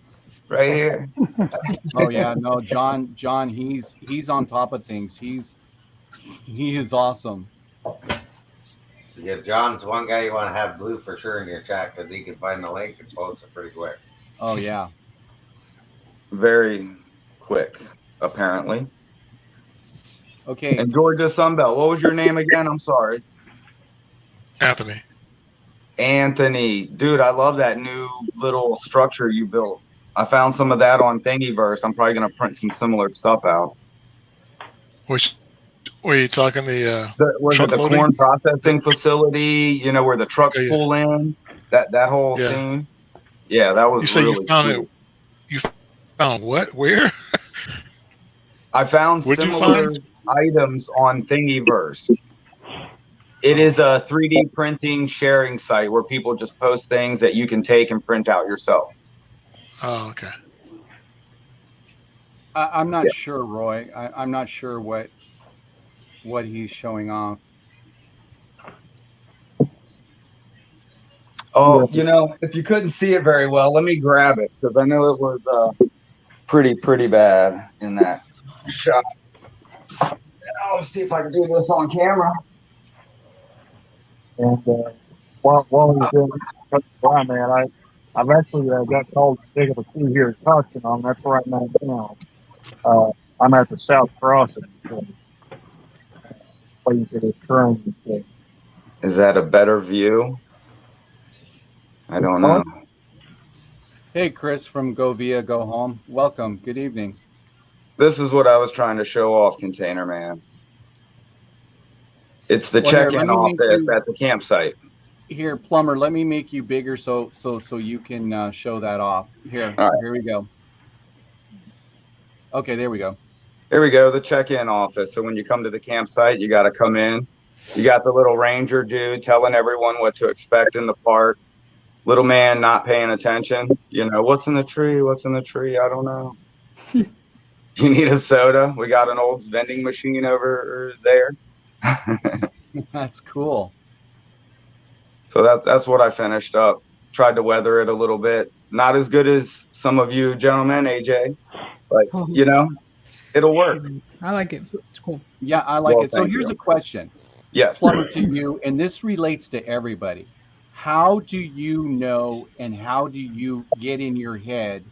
right here. Oh yeah, no, John, he's on top of things. He is awesome. Yeah, John's one guy you want to have blue for sure in your chat because he can find the link and post it pretty quick. Oh yeah. Very quick, apparently. Okay. And Georgia Sunbelt, what was your name again? I'm sorry. Anthony. Anthony. Dude, I love that new little structure you built. I found some of that on Thingiverse. I'm probably going to print some similar stuff out. Which, were you talking the corn processing facility, you know, where the trucks pull in, that whole scene? Yeah, that was really cool. You found what? Where? I found similar items on Thingiverse. It is a 3D printing sharing site where people just post things that you can take and print out yourself. Oh, okay. I'm not sure, Roy. I'm not sure what he's showing off. Oh, you know, if you couldn't see it very well, let me grab it because I know it was pretty bad in that shot. I'll see if I can do this on camera. And while we're doing it, man, I've actually got called to pick up a crew here at Tucson. That's right now. I'm at the South Crossing, so waiting for this train. So. Is that a better view? I don't know. Hey, Chris from Go Via Go Home. Welcome. Good evening. This is what I was trying to show off, Container Man. It's the check-in office at the campsite. Here, Plumber, let me make you bigger so you can show that off. Here, Here we go. Okay, there we go. Here we go, the check-in office. So when you come to the campsite, you got to come in. You got the little ranger dude telling everyone what to expect in the park. Little man not paying attention. You know, what's in the tree? What's in the tree? I don't know. You need a soda? We got an old vending machine over there. That's cool. So that's what I finished up. Tried to weather it a little bit. Not as good as some of you gentlemen, AJ, but you know, it'll work. I like it. It's cool. Yeah, I like Well, it. So thank here's you. a question. Yes. Plumber, to you, and this relates to everybody. How do you know and how do you get in your head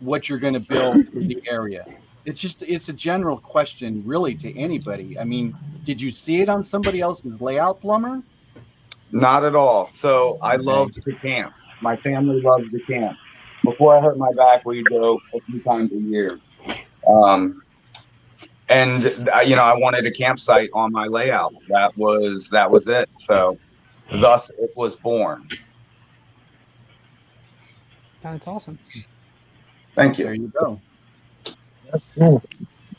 what you're going to build for the area? It's a general question really to anybody. I mean, did you see it on somebody else's layout, Plumber? Not at all. So I love to camp. My family loves to camp. Before I hurt my back, we'd go a few times a year. And you know, I wanted a campsite on my layout. That was it. So thus it was born. That's awesome. Thank you. There you go. That's cool.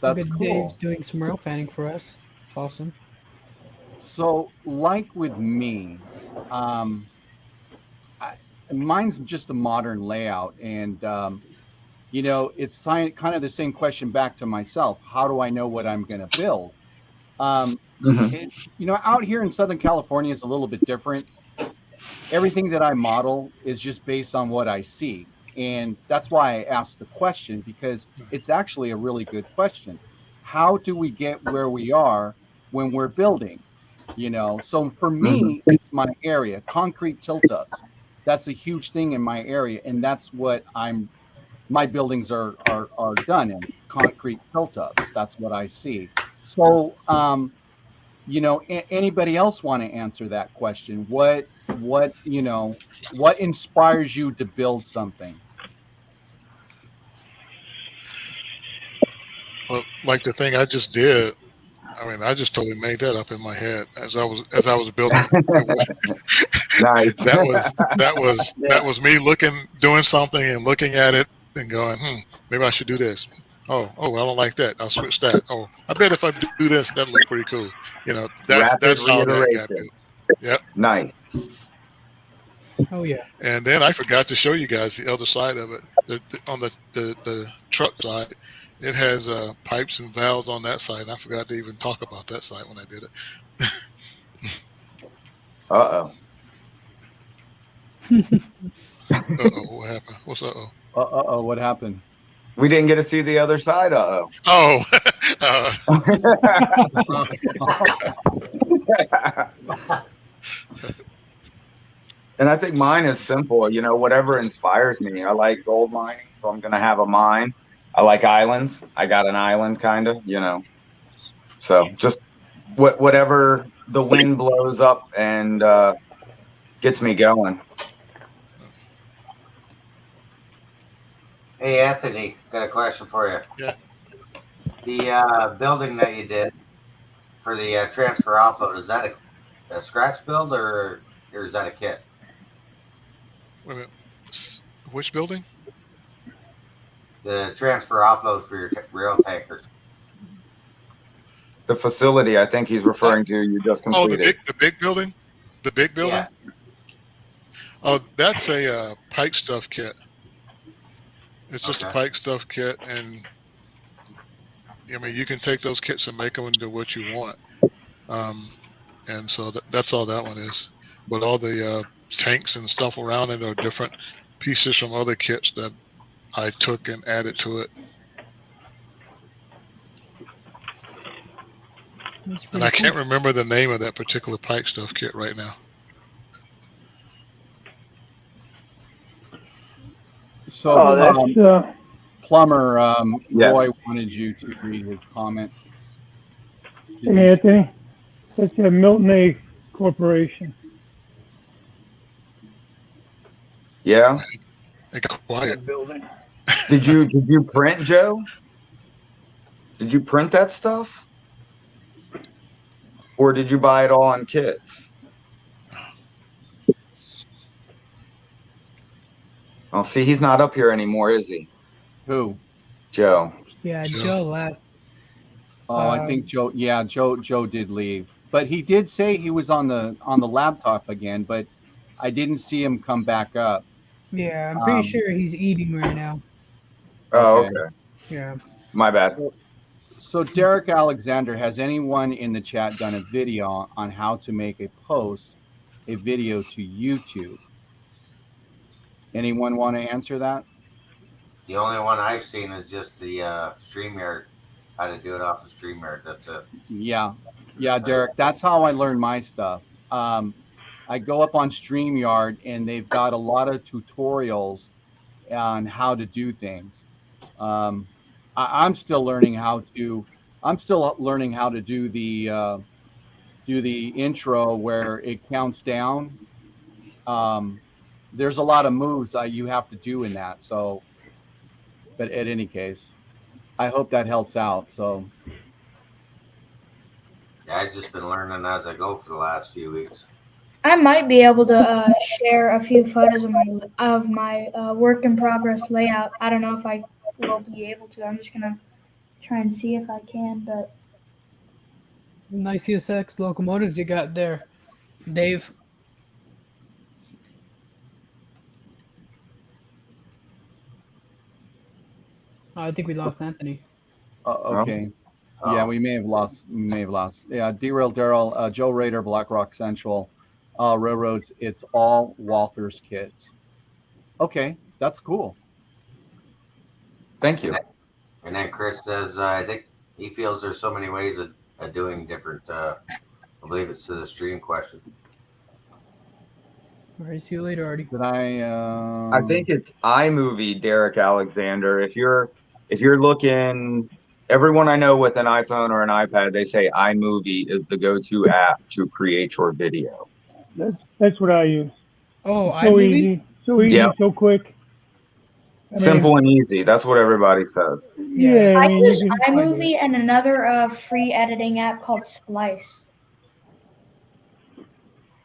That's Good. cool. Dave's doing some rail fanning for us. It's awesome. So, like with me, mine's just a modern layout, and you know, it's kind of the same question back to myself. How do I know what I'm going to build? You know, out here in Southern California, it's a little bit different. Everything that I model is just based on what I see. And that's why I asked the question, because it's actually a really good question. How do we get where we are when we're building? You know, so for me, it's my area, concrete tilt-ups. That's a huge thing in my area, and that's what my buildings are done in, concrete tilt-ups. That's what I see. So you know, anybody else want to answer that question? What you know, what inspires you to build something? Well, like the thing I just did, I mean, I just totally made that up in my head as I was building it. Nice. That was me doing something and looking at it and going, maybe I should do this. Oh, I don't like that. I'll switch that. Oh, I bet if I do this, that'll look pretty cool. You know, that's how that got built. Yep. Nice. Oh yeah. And then I forgot to show you guys the other side of it. On the truck side, it has pipes and valves on that side. And I forgot to even talk about that side when I did it. Uh-oh. Uh-oh, what happened? What's uh-oh? Uh-oh, what happened? We didn't get to see the other side. Uh-oh. Oh. And I think mine is simple. You know, whatever inspires me. I like gold mining, so I'm going to have a mine. I like islands. I got an island, kind of, you know. So just whatever the wind blows up and gets me going. Hey, Anthony, got a question for you. Yeah. The building that you did for the transfer offload, is that a scratch build or is that a kit? Wait a minute. Which building? The transfer offload for your rail tankers. The facility I think he's referring to, you just completed. Oh, the big building? The big building? Yeah. Oh, that's a pipe stuff kit. It's just a pipe stuff kit, and I mean, you can take those kits and make them into what you want. And so that's all that one is. But all the tanks and stuff around it are different pieces from other kits that I took and added to it. And I can't remember the name of that particular pipe stuff kit right now. So, Plumber, yes. Roy wanted you to read his comment. Hey, Anthony, that's a Milton A. Corporation. Yeah. It got quiet. Building. Did you print, Joe? Did you print that stuff? Or did you buy it all in kits? Oh, see, he's not up here anymore, is he? Who? Joe. Yeah, Joe left. Oh, I think Joe. Yeah, Joe did leave, but he did say he was on the laptop again. But I didn't see him come back up. Yeah, I'm pretty sure he's eating right now. Oh, Okay. okay. Yeah. My bad. So Derek Alexander, has anyone in the chat done a video on how to make a video to YouTube? Anyone want to answer that? The only one I've seen is just the StreamYard, how to do it off the StreamYard. That's it. Yeah, Derek. That's how I learned my stuff. I go up on StreamYard, and they've got a lot of tutorials on how to do things. I'm still learning how to. I'm still learning how to do the intro where it counts down. There's a lot of moves you have to do in that. So, but at any case, I hope that helps out. So, Yeah, I've just been learning as I go for the last few weeks. I might be able to share a few photos of my work in progress layout. I don't know if I will be able to. I'm just gonna try and see if I can. But Nice CSX locomotives you got there, Dave. Oh, I think we lost Anthony. okay. Yeah, we may have lost. Yeah, Derail Daryl, Joe Rader, Black Rock Central, Railroads. It's all Walther's kids. Okay, that's cool. Thank you. And then Chris says, I think he feels there's so many ways of doing different. I believe it's to the stream question. All right, see you later, Artie. Did I? I think it's iMovie, Derek Alexander. If you're looking, everyone I know with an iPhone or an iPad, they say iMovie is the go-to app to create your video. That's what I use. Oh, so easy, Yep. so quick. Simple and easy. That's what everybody says. Yeah, I use iMovie and another free editing app called Splice.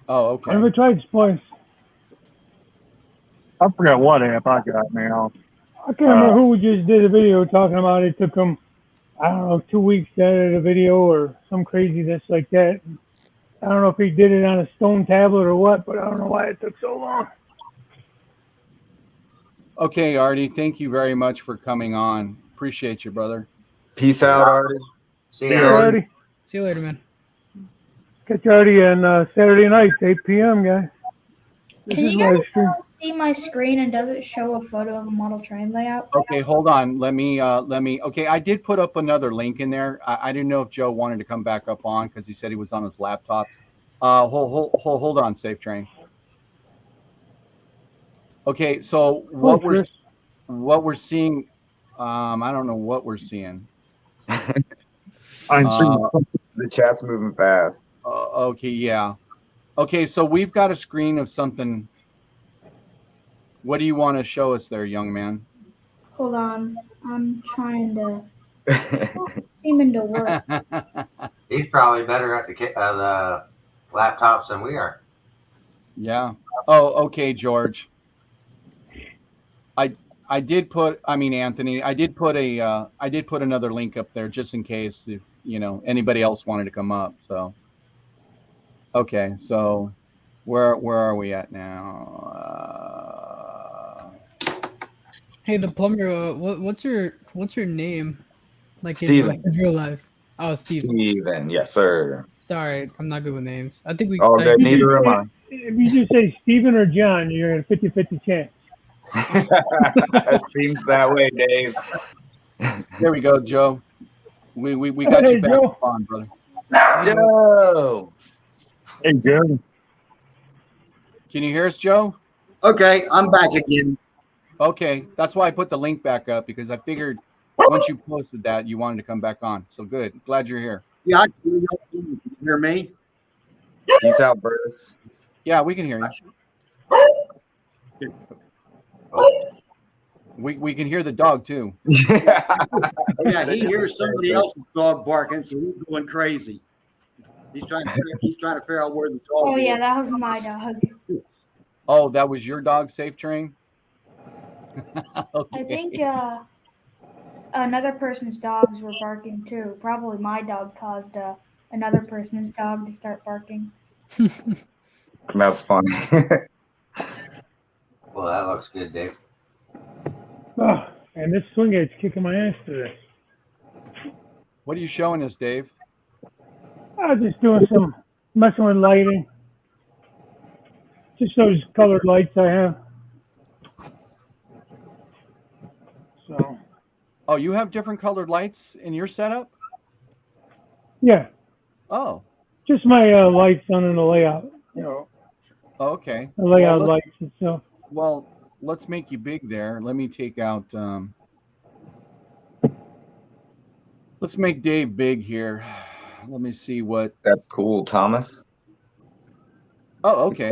Oh, okay. I never tried Splice. I forgot what app I got now. I can't remember who just did a video talking about it took them, I don't know, 2 weeks to edit a video or some craziness like that. I don't know if he did it on a stone tablet or what, but I don't know why it took so long. Okay, Artie, thank you very much for coming on. Appreciate you, brother. Peace out, Artie. See you, Artie. See you later, man. Catch Artie on Saturday nights, 8 p.m., guys. Can you guys see my screen, and does it show a photo of a model train layout? Okay, hold on. Let me. Okay, I did put up another link in there. I didn't know if Joe wanted to come back up on because he said he was on his laptop. Hold on, Safe Train. Okay, so what we're seeing, I don't know what we're seeing. I'm seeing the chat's moving fast. Okay, yeah. Okay, so we've got a screen of something. What do you want to show us there, young man? Hold on, I'm trying to. Seeming to work. He's probably better at the laptops than we are. Yeah. Oh, okay, George. I did put. I mean, Anthony. I did put another link up there just in case if anybody else wanted to come up. So. Okay, so where are we at now? Hey, the plumber. What's your name? Like Steven. in real life? Oh, Steven. Steven, yes, sir. Sorry, I'm not good with names. I think we. Oh, good. Neither am I. If you just say Steven or John, you're at a 50-50 chance. It seems that way, Dave. There we go, Joe. We got you back Joe. on, brother. Joe. Hey, Joe. Can you hear us, Joe? Okay, I'm back again. Okay, that's why I put the link back up because I figured once you posted that you wanted to come back on. So good. Glad you're here. Yeah, I can hear me. Peace out, Bruce. Yeah, we can hear you. We can hear the dog too. Yeah, he hears somebody else's dog barking, so he's going crazy. He's trying to figure out where the dog Oh is. yeah, that was my dog. Oh, that was your dog, Safe Train? Okay. I think another person's dogs were barking too. Probably my dog caused another person's dog to start barking. That's funny. Well, that looks good, Dave. Oh, and this swing gate's kicking my ass today. What are you showing us, Dave? I was just doing some messing with lighting. Just those colored lights I have. So. Oh, you have different colored lights in your setup? Yeah. Oh. Just my lights on the layout. You know. Oh, okay. The layout lights itself. Well, let's make you big there. Let me take out. Let's make Dave big here. Let me see what. That's cool, Thomas. Oh, okay.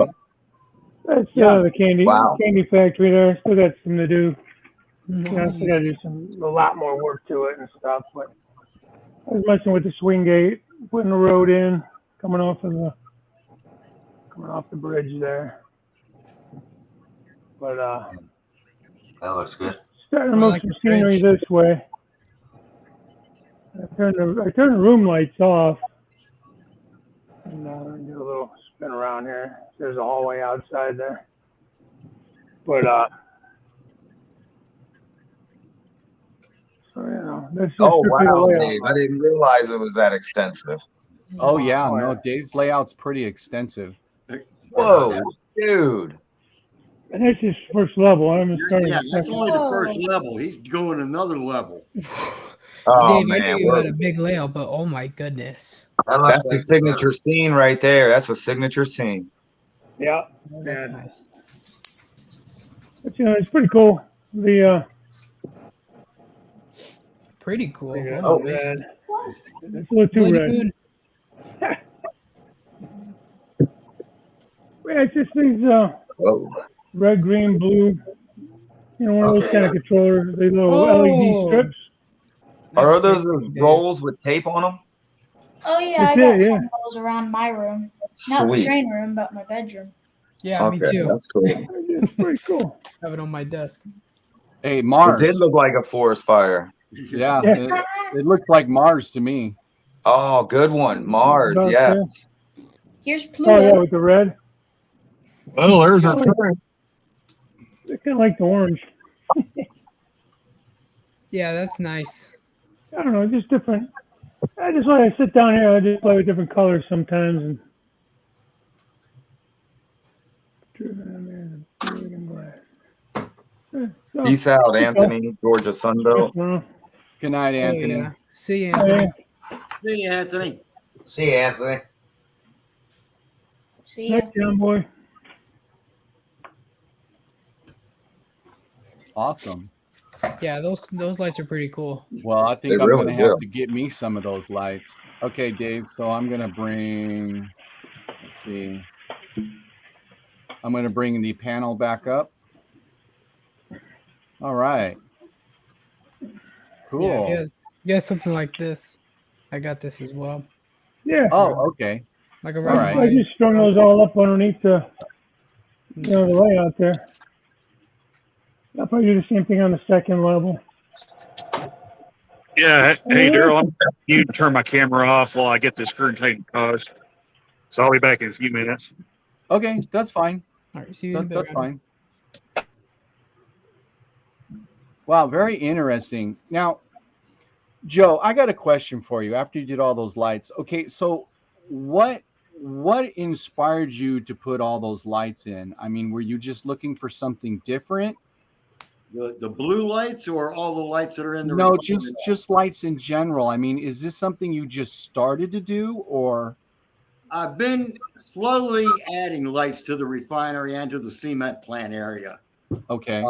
That's the candy factory there. Still got some to do. Nice. You know, still got to do a lot more work to it and stuff. But I was messing with the swing gate, putting the road in, coming off the bridge there. But that looks good. Starting to move some scenery this way. I turned the room lights off. And do a little spin around here. There's a hallway outside there. But so you know, that's wow, Dave! I didn't realize it was that extensive. Oh yeah, no, Dave's layout's pretty extensive. Whoa, dude! And that's his first level. I'm starting. Yeah, that's only the first level. He's going another level. Oh, Dave, man, I knew you had a big layout, but oh my goodness. That's the signature scene right there. That's a signature scene. Yeah. That's nice. But, you know, it's pretty cool. Pretty cool. Oh, man. It's a little too red. Yeah, it's just these red, green, blue. You know, one of those kind of controllers. These little LED strips. Are those rolls with tape on them? Oh yeah, I got some of those around my room. Not the Sweet. train room, but my bedroom. Yeah, me too. That's cool. It's pretty cool. Have it on my desk. Hey, Mars. It did look like a forest fire. Yeah, it looked like Mars to me. Oh, good one. Mars, yes. Here's Pluto. Oh, yeah, with the red. Well, there's our turn. They're kind of like the orange. Yeah, that's nice. I don't know, just different. I just when I sit down here, I just play with different colors sometimes. Peace out, Anthony, Georgia Sunbelt. Good night, Anthony. Yeah. See you, Anthony. See you, Anthony. See you, Anthony. See ya. Young boy. Awesome. Yeah, those lights are pretty cool. Well, I think They I'm really going to have do. to get me some of those lights. Okay, Dave. So I'm going to bring, let's see. I'm going to bring the panel back up. All right. Cool. Yeah, you has something like this. I got this as well. Yeah. Oh, okay. Like a All right. I just strung those all up underneath the layout there. I'll probably do the same thing on the second level. Yeah. Hey, Daryl, I'm you to turn my camera off while I get this current taken paused. So I'll be back in a few minutes. Okay, that's fine. All right, see you in a bit. That's fine. Wow, very interesting. Now, Joe, I got a question for you after you did all those lights. Okay, so what inspired you to put all those lights in? I mean, were you just looking for something different? The blue lights or all the lights that are in the No, just lights in general. I mean, is this something you just started to do, or? I've been slowly adding lights to the refinery and to the cement plant area. Okay.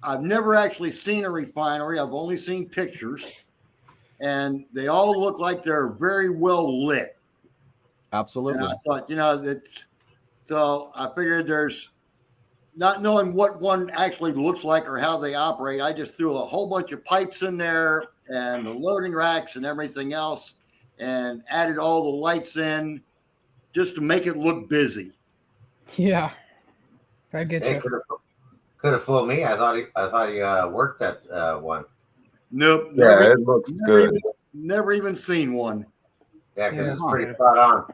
I've never actually seen a refinery. I've only seen pictures, and they all look like they're very well lit. Absolutely. And I thought, so I figured there's not knowing what one actually looks like or how they operate. I just threw a whole bunch of pipes in there and the loading racks and everything else, and added all the lights in just to make it look busy. Yeah, I get you. Could have fooled me. I thought he worked that one. Nope. Yeah, it looks good. Never even seen one. Yeah, because it's pretty spot on.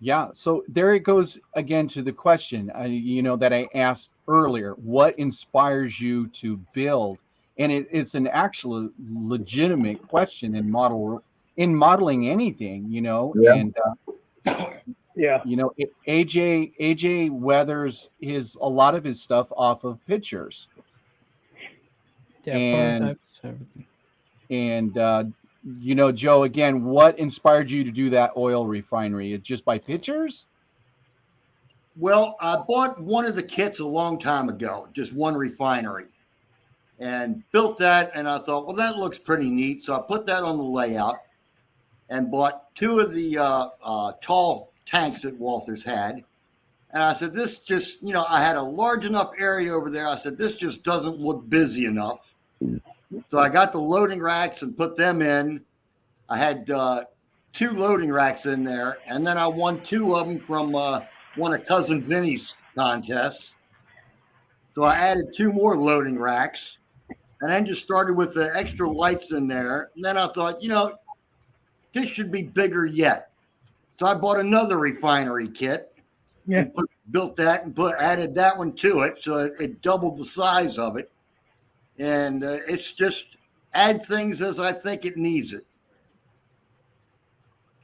Yeah. So there it goes again to the question, that I asked earlier, what inspires you to build? And it's an actual legitimate question in modeling anything, you know. Yeah. And Yeah. you know, AJ weathers a lot of his stuff off of pictures. Yeah, And prototypes, everything. and you know, Joe, again, what inspired you to do that oil refinery? It's just by pictures? Well, I bought one of the kits a long time ago, just one refinery, and built that. And I thought, well, that looks pretty neat. So I put that on the layout and bought two of the tall tanks that Walters had. And I said, this just, you know, I had a large enough area over there. I said, this just doesn't look busy enough. So I got the loading racks and put them in. I had two loading racks in there. And then I won two of them from one of Cousin Vinny's contests. So I added two more loading racks and then just started with the extra lights in there. And then I thought, you know, this should be bigger yet. So I bought another refinery kit. Yeah. And built that and added that one to it, so it doubled the size of it. And it's just add things as I think it needs it.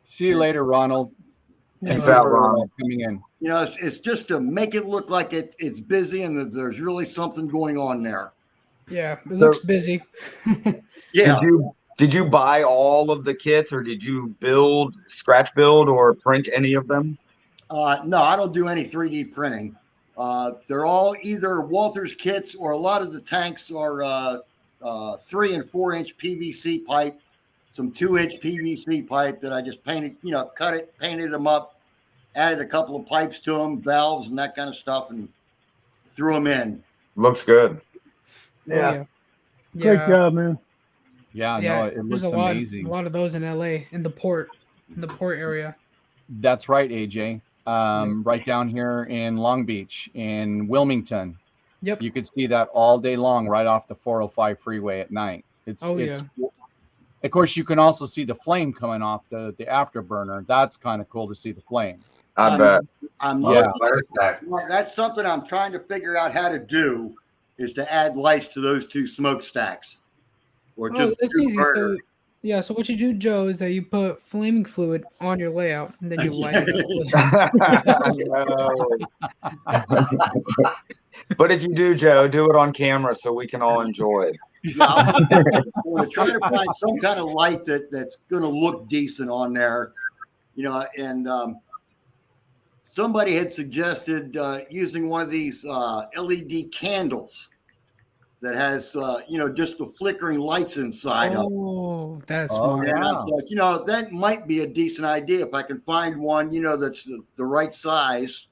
See you later, Ronald. Peace out, Ronald. Coming in. You know, it's just to make it look like it's busy and that there's really something going on there. Yeah, it looks busy. Yeah. Did you buy all of the kits, or did you scratch build, or print any of them? No, I don't do any 3D printing. They're all either Walters kits, or a lot of the tanks are 3 and 4 inch PVC pipe, some 2-inch PVC pipe that I just painted, you know, cut it, painted them up, added a couple of pipes to them, valves and that kind of stuff, and threw them in. Looks good. Yeah. Great job, man. Yeah, no, it looks amazing. A lot of those in LA, in the port area. That's right, AJ. Right down here in Long Beach, in Wilmington. Yep. You could see that all day long right off the 405 freeway at night. Of course, you can also see the flame coming off the afterburner. That's kind of cool to see the flame. I bet. That's something I'm trying to figure out how to do, is to add lights to those two smokestacks. Or just it's easy. So what you do, Joe, is that you put flaming fluid on your layout and then you light it up. But if you do, Joe, do it on camera so we can all enjoy. I'm going to try to find some kind of light that's going to look decent on there, you know. And somebody had suggested using one of these LED candles that has, you know, just the flickering lights inside of it. Oh, that's smart. And I thought, you know, that might be a decent idea if I can find one, you know, that's the right size,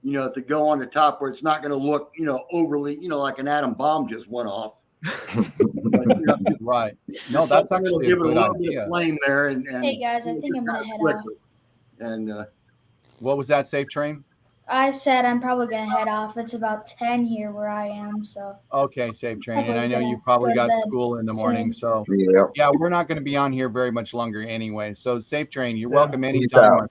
you know, to go on the top where it's not going to look, you know, overly, you know, like an atom bomb just went off. But, you know, right. No, that's actually give a it a good little idea. bit of flame there. And hey guys, I think I'm gonna head off. And what was that, Safe Train? I said I'm probably gonna head off. It's about 10 here where I am, so. Okay, Safe Train. And I know you probably got school in the morning, so yeah, we're not going to be on here very much longer anyway. So Safe Train, you're welcome anytime.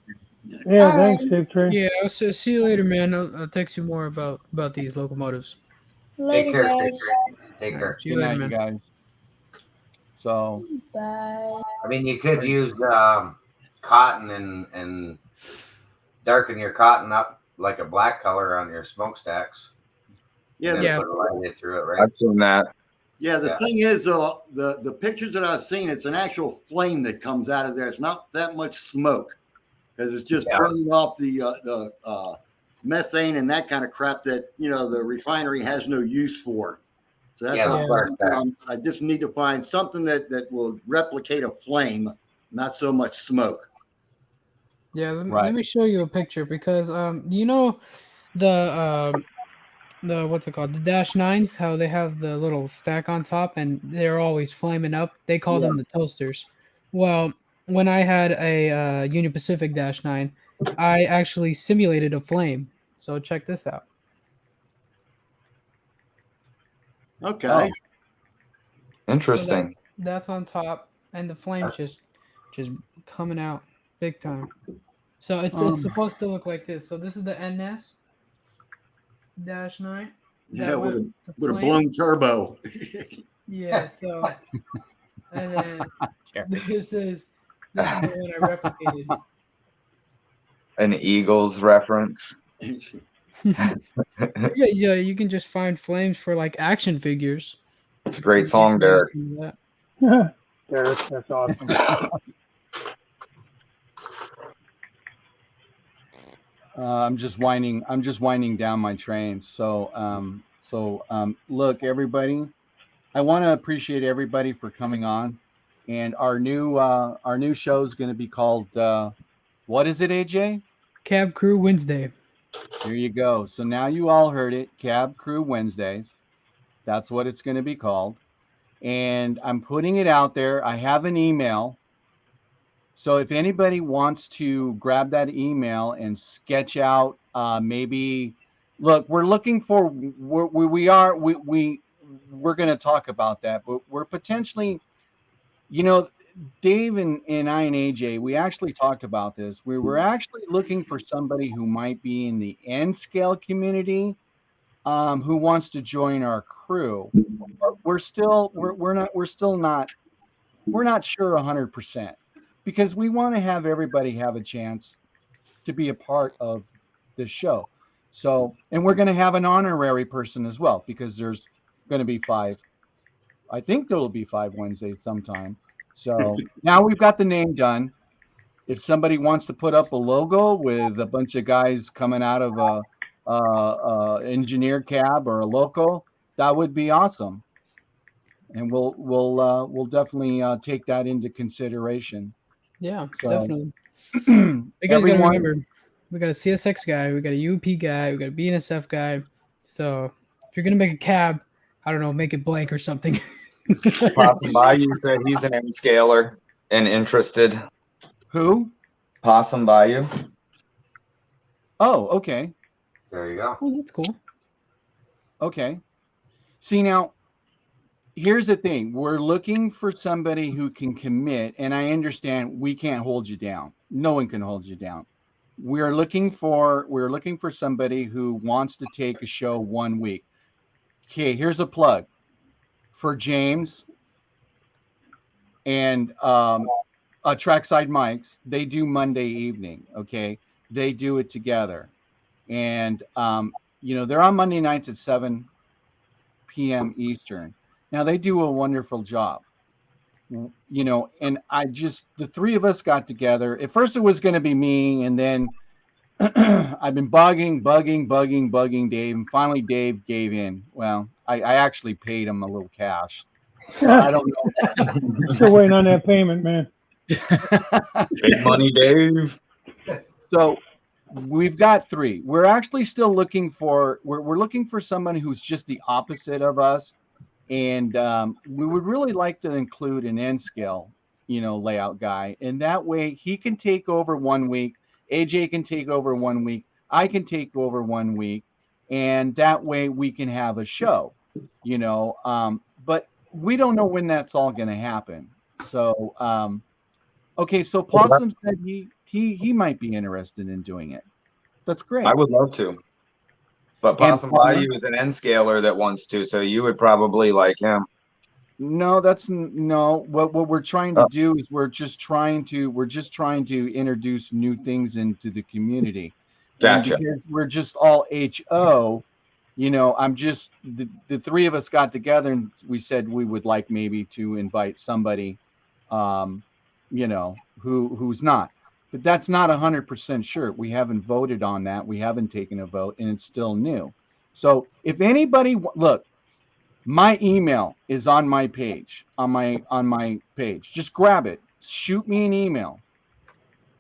Yeah, thanks, Safe Train. Yeah, I'll see you later, man. I'll text you more about these locomotives. Later, Take care, guys. Take care. See you Good later, night, man. guys. So, Bye. I mean, you could use cotton and darken your cotton up like a black color on your smokestacks. Yeah, Put a light through it, right? I've seen that. yeah, the thing is, the pictures that I've seen, it's an actual flame that comes out of there. It's not that much smoke because it's just burning off the methane and that kind of crap that, you know, the refinery has no use for. So that's I just need to find something that will replicate a flame, not so much smoke. Yeah, let me show you a picture because you know the what's it called, the Dash 9s, how they have the little stack on top and they're always flaming up. They call them the toasters. Well, when I had a Union Pacific Dash 9, I actually simulated a flame. So check this out. Okay. Oh. Interesting. So that's on top, and the flame's just coming out big time. So it's supposed to look like this. So this is the NS Dash 9. Yeah, with a flame. blown turbo. Yeah, so and then this is the one I replicated. An Eagles reference. Yeah, you can just find flames for like action figures. It's a great song, Derek. Derek, that's awesome. I'm just winding down my train. So look, everybody, I want to appreciate everybody for coming on, and our new show is going to be called what is it, AJ? Cab Crew Wednesday. There you go. So now you all heard it, Cab Crew Wednesdays. That's what it's going to be called, and I'm putting it out there. I have an email. So if anybody wants to grab that email and sketch out, maybe, look, we're looking for, we're going to talk about that, but we're potentially, Dave and I and AJ, we actually talked about this. We were actually looking for somebody who might be in the N scale community, who wants to join our crew. But we're not sure 100%. Because we want to have everybody have a chance to be a part of this show. So, and we're going to have an honorary person as well, because there's going to be 5. I think there will be 5 Wednesdays sometime. So now we've got the name done. If somebody wants to put up a logo with a bunch of guys coming out of a engineer cab or a loco, that would be awesome. And we'll definitely take that into consideration. Yeah, So, definitely. You guys got to remember, we got a CSX guy, we got a UP guy, we got a BNSF guy. So if you're gonna make a cab, I don't know, make it blank or something. Possum Bayou said he's an M-scaler and interested. Who? Possum Bayou. Oh, okay. There you go. Oh, that's cool. Okay. See, now, here's the thing. We're looking for somebody who can commit, and I understand we can't hold you down. No one can hold you down. We're looking for somebody who wants to take a show 1 week. Okay, here's a plug for James and Trackside Mics. They do Monday evening. Okay, they do it together, and they're on Monday nights at 7 p.m. Eastern. Now they do a wonderful job, and the 3 of us got together. At first it was going to be me, and then I've been bugging Dave, and finally Dave gave in. Well, I actually paid him a little cash. So I don't know. Still waiting on that payment, man. Big money, Dave. So we've got 3. We're actually still looking for someone who's just the opposite of us. And we would really like to include an N scale, layout guy. And that way he can take over 1 week. AJ can take over 1 week. I can take over 1 week. And that way we can have a show, but we don't know when that's all going to happen. So, okay. So Possum said he might be interested in doing it. That's great. I would love to. But Possum Bayou is an N-scaler that wants to, so you would probably like him. No, no. What we're trying to do is we're just trying to introduce new things into the community. Gotcha. And because we're just all HO, I'm just the 3 of us got together and we said we would like maybe to invite somebody, who's not. But that's not 100% sure. We haven't voted on that. We haven't taken a vote, and it's still new. So if anybody look, my email is on my page, on my page. Just grab it. Shoot me an email.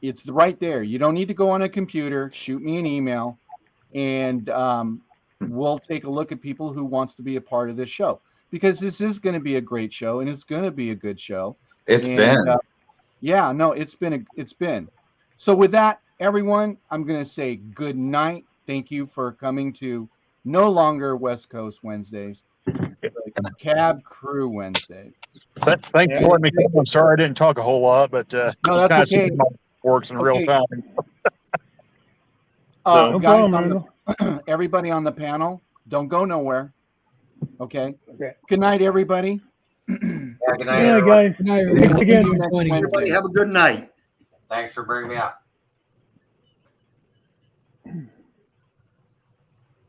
It's right there. You don't need to go on a computer. Shoot me an email, and we'll take a look at people who wants to be a part of this show, because this is going to be a great show, and it's going to be a good show. It's been. It's been. So with that, everyone, I'm going to say good night. Thank you for coming to no longer West Coast Wednesdays, Cab Crew Wednesdays. Thanks for letting me come. I'm sorry I didn't talk a whole lot, but no, that's okay. Works in real time. Guys, everybody on the panel, Don't go nowhere. Okay. Okay. Good night, everybody. Yeah, good night, Yeah, everyone. guys. Good night, Thanks everybody. again. See you next Wednesday. Everybody have a good night. Thanks for bringing me up.